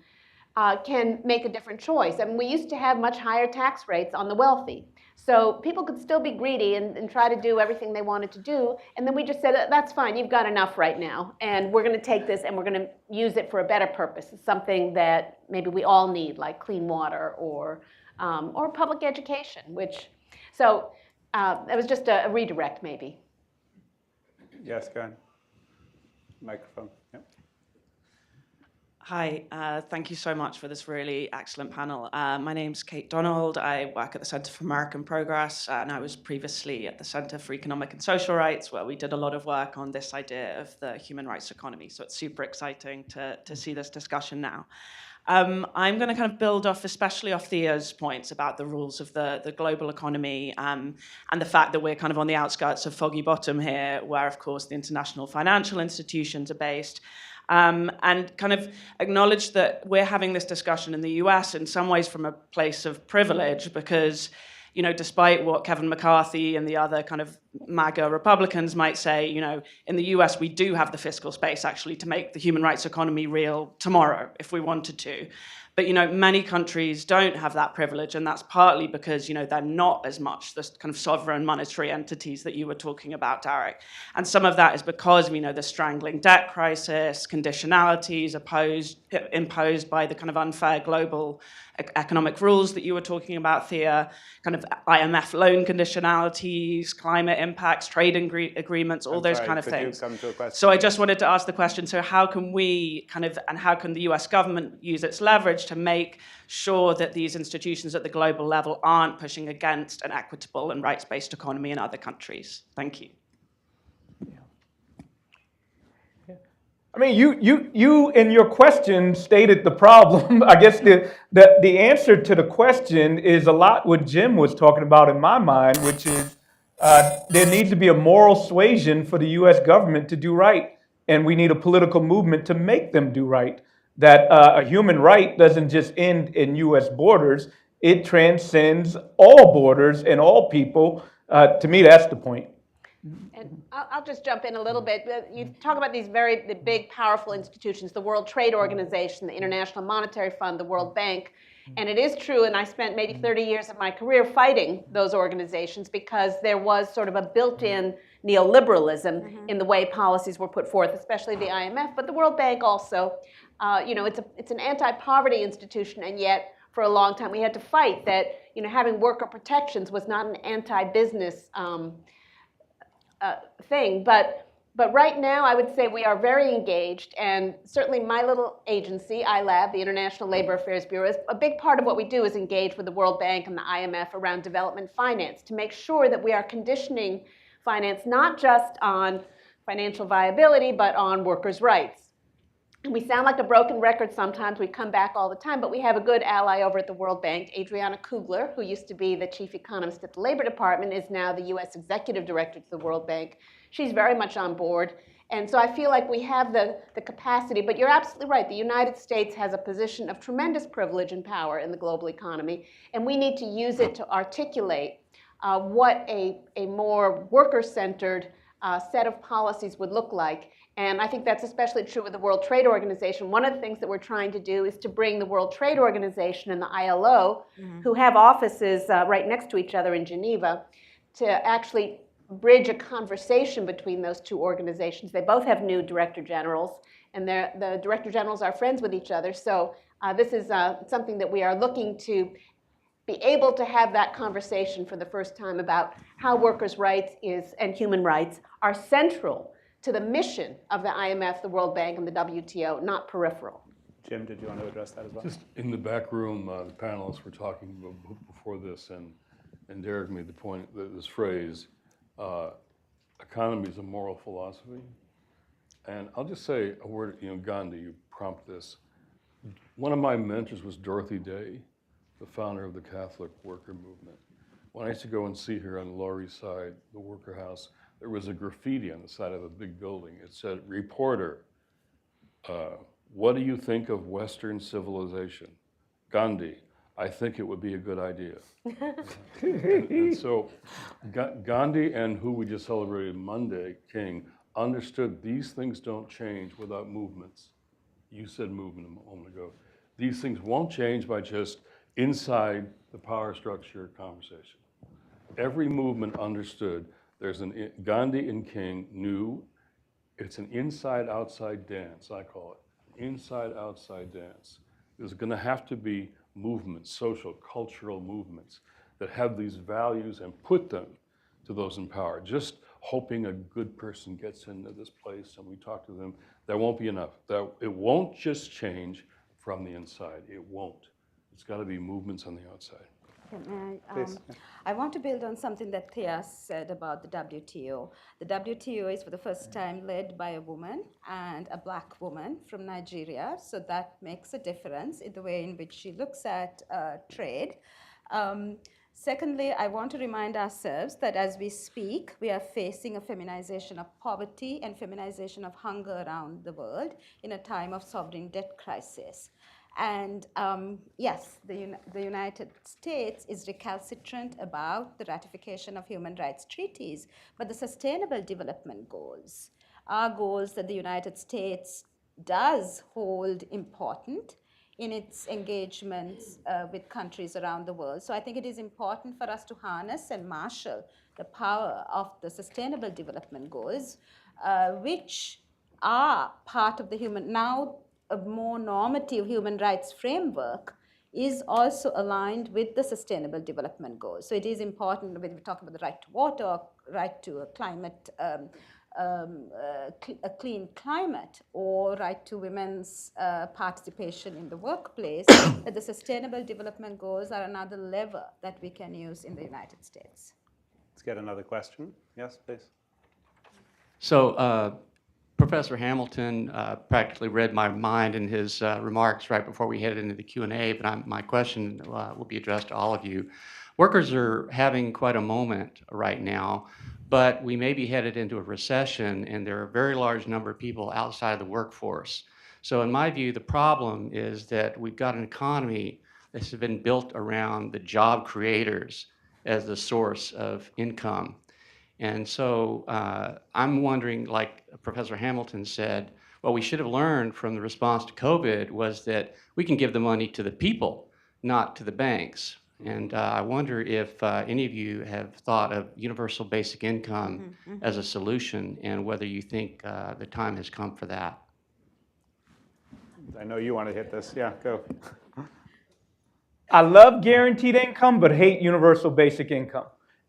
can make a different choice. I mean, we used to have much higher tax rates on the wealthy. So people could still be greedy and try to do everything they wanted to do. And then we just said, that's fine, you've got enough right now. And we're going to take this and we're going to use it for a better purpose. It's something that maybe we all need, like clean water or public education, so it was just a redirect maybe. Yes, go ahead. Microphone. Yep. Hi, thank you so much for this really excellent panel. My name's Kate Donald. I work at the Center for American Progress, and I was previously at the Center for Economic and Social Rights, where we did a lot of work on this idea of the human rights economy. So it's super exciting to see this discussion now. I'm going to kind of build off, especially off Thea's points about the rules of the global economy and the fact that we're kind of on the outskirts of foggy bottom here, where, of course, the international financial institutions are based. And kind of acknowledge that we're having this discussion in the US in some ways from a place of privilege because, you know, despite what Kevin McCarthy and the other kind of MAGA Republicans might say, you know, in the US we do have the fiscal space actually to make the human rights economy real tomorrow if we wanted to. But, you know, many countries don't have that privilege, and that's partly because, you know, they're not as much the kind of sovereign monetary entities that you were talking about, Derek. And some of that is because, you know, the strangling debt crisis, conditionalities imposed by the kind of unfair global economic rules that you were talking about, Thea, kind of IMF loan conditionalities, climate impacts, trade agreements, all those kind of things. So I just wanted to ask the question, so how can we kind of, and how can the US government use its leverage to make sure that these institutions at the global level aren't pushing against an equitable and rights-based economy in other countries? Thank you. I mean, you in your question stated the problem. I guess the answer to the question is a lot what Jim was talking about in my mind, which is there needs to be a moral suasion for the U.S. government to do right, and we need a political movement to make them do right. That a human right doesn't just end in U.S. borders; it transcends all borders and all people. To me, that's the point. And I'll just jump in a little bit. You talk about the big, powerful institutions, the World Trade Organization, the International Monetary Fund, the World Bank. And it is true, and I spent maybe 30 years of my career fighting those organizations because there was sort of a built-in neoliberalism in the way policies were put forth, especially the IMF, but the World Bank also. You know, it's an anti-poverty institution, and yet for a long time we had to fight that, you know, having worker protections was not an anti-business thing, but right now I would say we are very engaged, and certainly my little agency, ILAB, the International Labor Affairs Bureau, is a big part of what we do is engage with the World Bank and the IMF around development finance to make sure that we are conditioning finance not just on financial viability, but on workers' rights. And we sound like a broken record sometimes, we come back all the time, but we have a good ally over at the World Bank. Adriana Kugler, who used to be the chief economist at the Labor Department, is now the US executive director to the World Bank. She's very much on board. And so I feel like we have the capacity, but you're absolutely right. The United States has a position of tremendous privilege and power in the global economy, and we need to use it to articulate what a more worker-centered set of policies would look like. And I think that's especially true with the World Trade Organization. One of the things that we're trying to do is to bring the World Trade Organization and the ILO, who have offices right next to each other in Geneva, to actually bridge a conversation between those two organizations. They both have new director generals, and the director generals are friends with each other. So this is something that we are looking to be able to have that conversation for the first time about how workers' rights and human rights are central to the mission of the IMF, the World Bank, and the WTO, not peripheral. Jim, did you want to address that as well? Just in the back room, the panelists were talking before this, and Derek made the point, this phrase, economy is a moral philosophy. And I'll just say a word, Gandhi, you prompt this. One of my mentors was Dorothy Day, the founder of the Catholic worker movement. When I used to go and see her on the Lower East Side, the worker house, there was a graffiti on the side of a big building. It said, "Reporter, what do you think of Western civilization?" Gandhi, "I think it would be a good idea." and so Gandhi and who we just celebrated Monday, King, understood these things don't change without movements. You said movement a moment ago. These things won't change by just inside the power structure conversation. Every movement understood Gandhi and King knew it's an inside-outside dance, I call it. Inside-outside dance. There's going to have to be movements, social, cultural movements that have these values and put them to those in power. Just hoping a good person gets into this place and we talk to them, that won't be enough. It won't just change from the inside. It won't. It's got to be movements on the outside. I want to build on something that Thea said about the WTO. The WTO is for the first time led by a woman and a black woman from Nigeria, so that makes a difference in the way in which she looks at trade. Secondly, I want to remind ourselves that as we speak, we are facing a feminization of poverty and feminization of hunger around the world in a time of sovereign debt crisis. And yes, the United States is recalcitrant about the ratification of human rights treaties, but the Sustainable Development Goals are goals that the United States does hold important in its engagements with countries around the world. So I think it is important for us to harness and marshal the power of the Sustainable Development Goals, which are part of the a more normative human rights framework is also aligned with the Sustainable Development Goals. So it is important when we talk about the right to water, right to a climate, a clean climate, or right to women's participation in the workplace, that the Sustainable Development Goals are another lever that we can use in the United States. Let's get another question. Yes, please. So Professor Hamilton practically read my mind in his remarks right before we headed into the Q&A, but my question will be addressed to all of you. Workers are having quite a moment right now, but we may be headed into a recession, and there are a very large number of people outside of the workforce. So in my view, the problem is that we've got an economy that's been built around the job creators as the source of income. And so I'm wondering, like Professor Hamilton said, what we should have learned from the response to COVID was that we can give the money to the people, not to the banks. And I wonder if any of you have thought of universal basic income as a solution, and whether you think the time has come for that. I know you want to hit this. Yeah, go. I love guaranteed income, but hate universal basic income.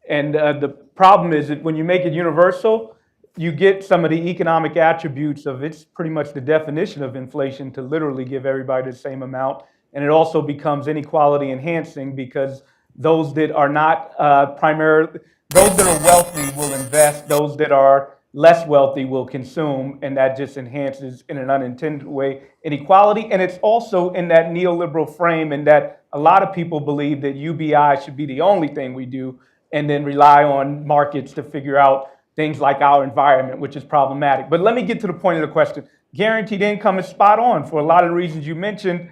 And the problem is that when you make it universal, you get some of the economic attributes of it's pretty much the definition of inflation to literally give everybody the same amount. And it also becomes inequality enhancing because those that are not those that are wealthy will invest, those that are less wealthy will consume, and that just enhances in an unintended way inequality. And it's also in that neoliberal frame in that a lot of people believe that UBI should be the only thing we do, and then rely on markets to figure out things like our environment, which is problematic. But let me get to the point of the question. Guaranteed income is spot on for a lot of the reasons you mentioned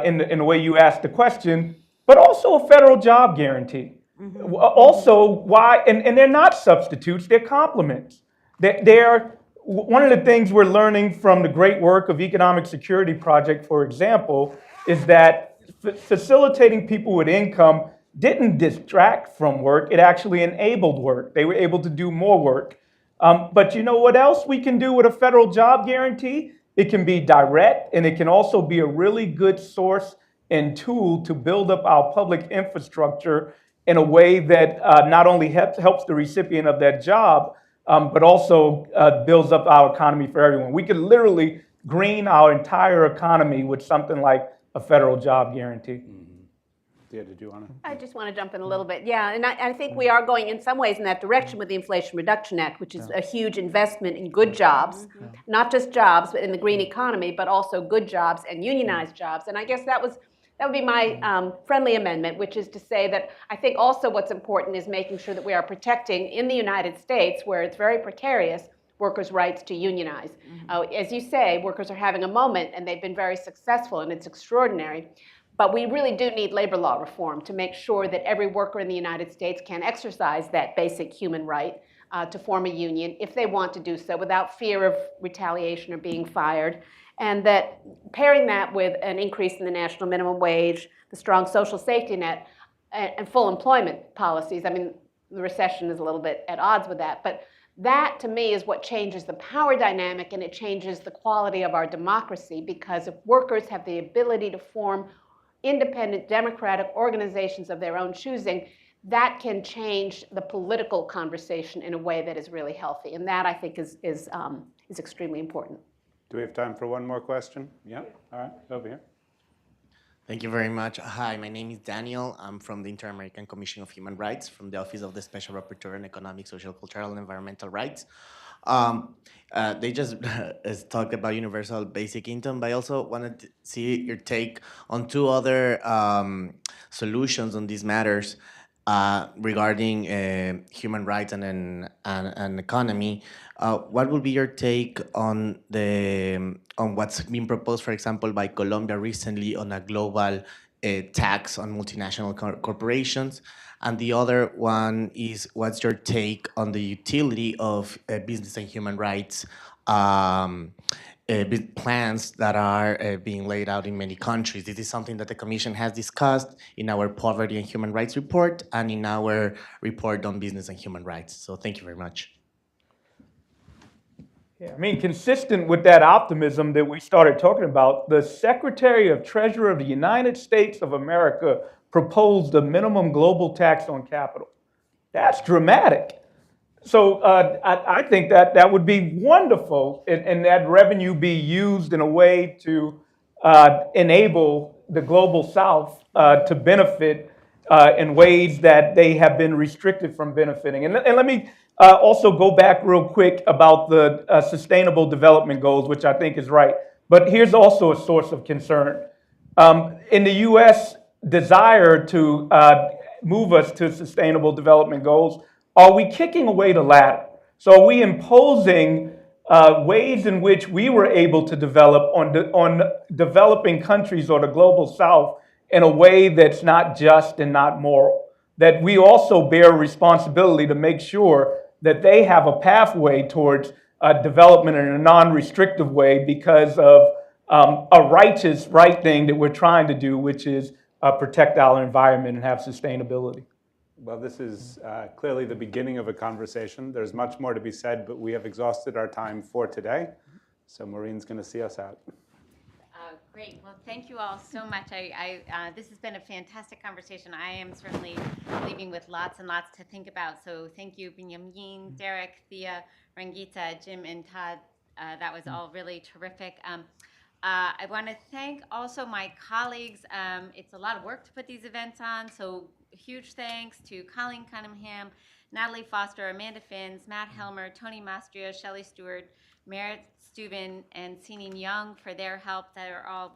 in the way you asked the question, but also a federal job guarantee. Also, why, and they're not substitutes, they're complements. They're one of the things we're learning from the great work of Economic Security Project, for example, is that facilitating people with income didn't distract from work, it actually enabled work. They were able to do more work. But you know what else we can do with a federal job guarantee? It can be direct, and it can also be a really good source and tool to build up our public infrastructure in a way that not only helps the recipient of that job, but also builds up our economy for everyone. We could literally green our entire economy with something like a federal job guarantee. Yeah, did you want to? I just want to jump in a little bit. Yeah, and I think we are going in some ways in that direction with the Inflation Reduction Act, which is a huge investment in good jobs, not just jobs in the green economy, but also good jobs and unionized jobs. And I guess that would be my friendly amendment, which is to say that I think also what's important is making sure that we are protecting in the United States, where it's very precarious, workers' rights to unionize. As you say, workers are having a moment, and they've been very successful, and it's extraordinary. But we really do need labor law reform to make sure that every worker in the United States can exercise that basic human right to form a union if they want to do so without fear of retaliation or being fired. And that pairing that with an increase in the national minimum wage, the strong social safety net, and full employment policies. I mean, the recession is a little bit at odds with that, but that to me is what changes the power dynamic, and it changes the quality of our democracy, because if workers have the ability to form independent democratic organizations of their own choosing, that can change the political conversation in a way that is really healthy. And that, I think, is extremely important. Do we have time for one more question? Yeah, all right, over here. Thank you very much. Hi, my name is Daniel. I'm from the Inter-American Commission of Human Rights, from the Office of the Special Rapporteur on Economic, Social, Cultural, and Environmental Rights. They just talked about universal basic income, but I also wanted to see your take on two other solutions on these matters regarding human rights and economy. What would be your take on what's been proposed, for example, by Colombia recently on a global tax on multinational corporations? And the other one is, what's your take on the utility of business and human rights plans that are being laid out in many countries? This is something that the Commission has discussed in our Poverty and Human Rights report and in our report on business and human rights. So thank you very much. Yeah, I mean, consistent with that optimism that we started talking about, the Secretary of Treasury of the United States of America proposed a minimum global tax on capital. That's dramatic. So I think that would be wonderful, and that revenue be used in a way to enable the global South to benefit in ways that they have been restricted from benefiting. And let me also go back real quick about the Sustainable Development Goals, which I think is right. But here's also a source of concern. In the U.S. desire to move us to Sustainable Development Goals, are we kicking away the ladder? So are we imposing ways in which we were able to develop on developing countries or the global South in a way that's not just and not moral? That we also bear responsibility to make sure that they have a pathway towards development in a non-restrictive way because of a righteous right thing that we're trying to do, which is protect our environment and have sustainability. Well, this is clearly the beginning of a conversation. There's much more to be said, but we have exhausted our time for today. So Maureen's going to see us out. Great. Well, thank you all so much. This has been a fantastic conversation. I am certainly leaving with lots and lots to think about. So thank you, Benjamin, Derek, Thea, Rangita, Jim, and Todd. That was all really terrific. I want to thank also my colleagues. It's a lot of work to put these events on, so huge thanks to Colleen Cunningham, Natalie Foster, Amanda Finns, Matt Helmer, Tony Mastria, Shelley Stewart, Merritt Steuben, and Seaning Young for their help. That are all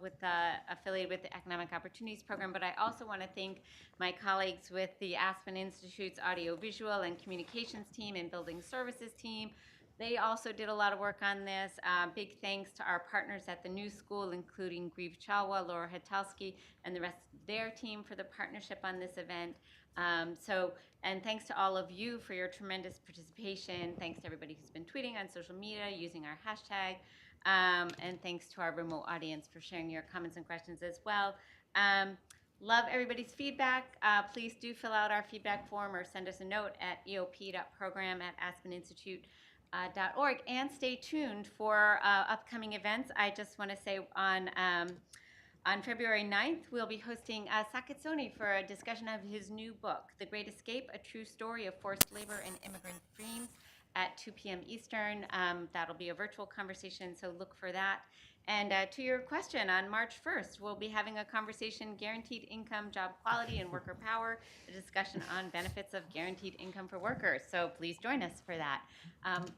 affiliated with the Economic Opportunities Program. But I also want to thank my colleagues with the Aspen Institute's Audiovisual and Communications team and Building Services team. They also did a lot of work on this. Big thanks to our partners at the New School, including Grieve Chalwa, Laura Hatalski, and the rest of their team for the partnership on this event. And thanks to all of you for your tremendous participation. Thanks to everybody who's been tweeting on social media, using our hashtag. And thanks to our remote audience for sharing your comments and questions as well. Love everybody's feedback. Please do fill out our feedback form or send us a note at eop.program@aspeninstitute.org, and stay tuned for upcoming events. I just want to say on February 9th, we'll be hosting Sakitsoni for a discussion of his new book, The Great Escape, A True Story of Forced Labor and Immigrant Dreams, at 2 p.m. Eastern. That'll be a virtual conversation, so look for that. And to your question, on March 1st, we'll be having a conversation, Guaranteed Income, Job Quality, and Worker Power, a discussion on benefits of guaranteed income for workers. So please join us for that.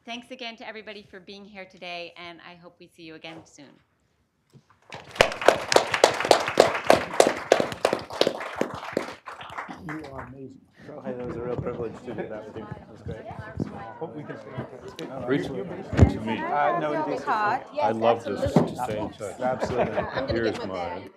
Thanks again to everybody for being here today, and I hope we see you again soon. You are amazing. Hey, that was a real privilege to do that with you. It was great. Hope we can stay in touch. Reach to me. No, indeed. Card? I love this. Stay in touch. Absolutely. I'm going to Here's get my mine. bag.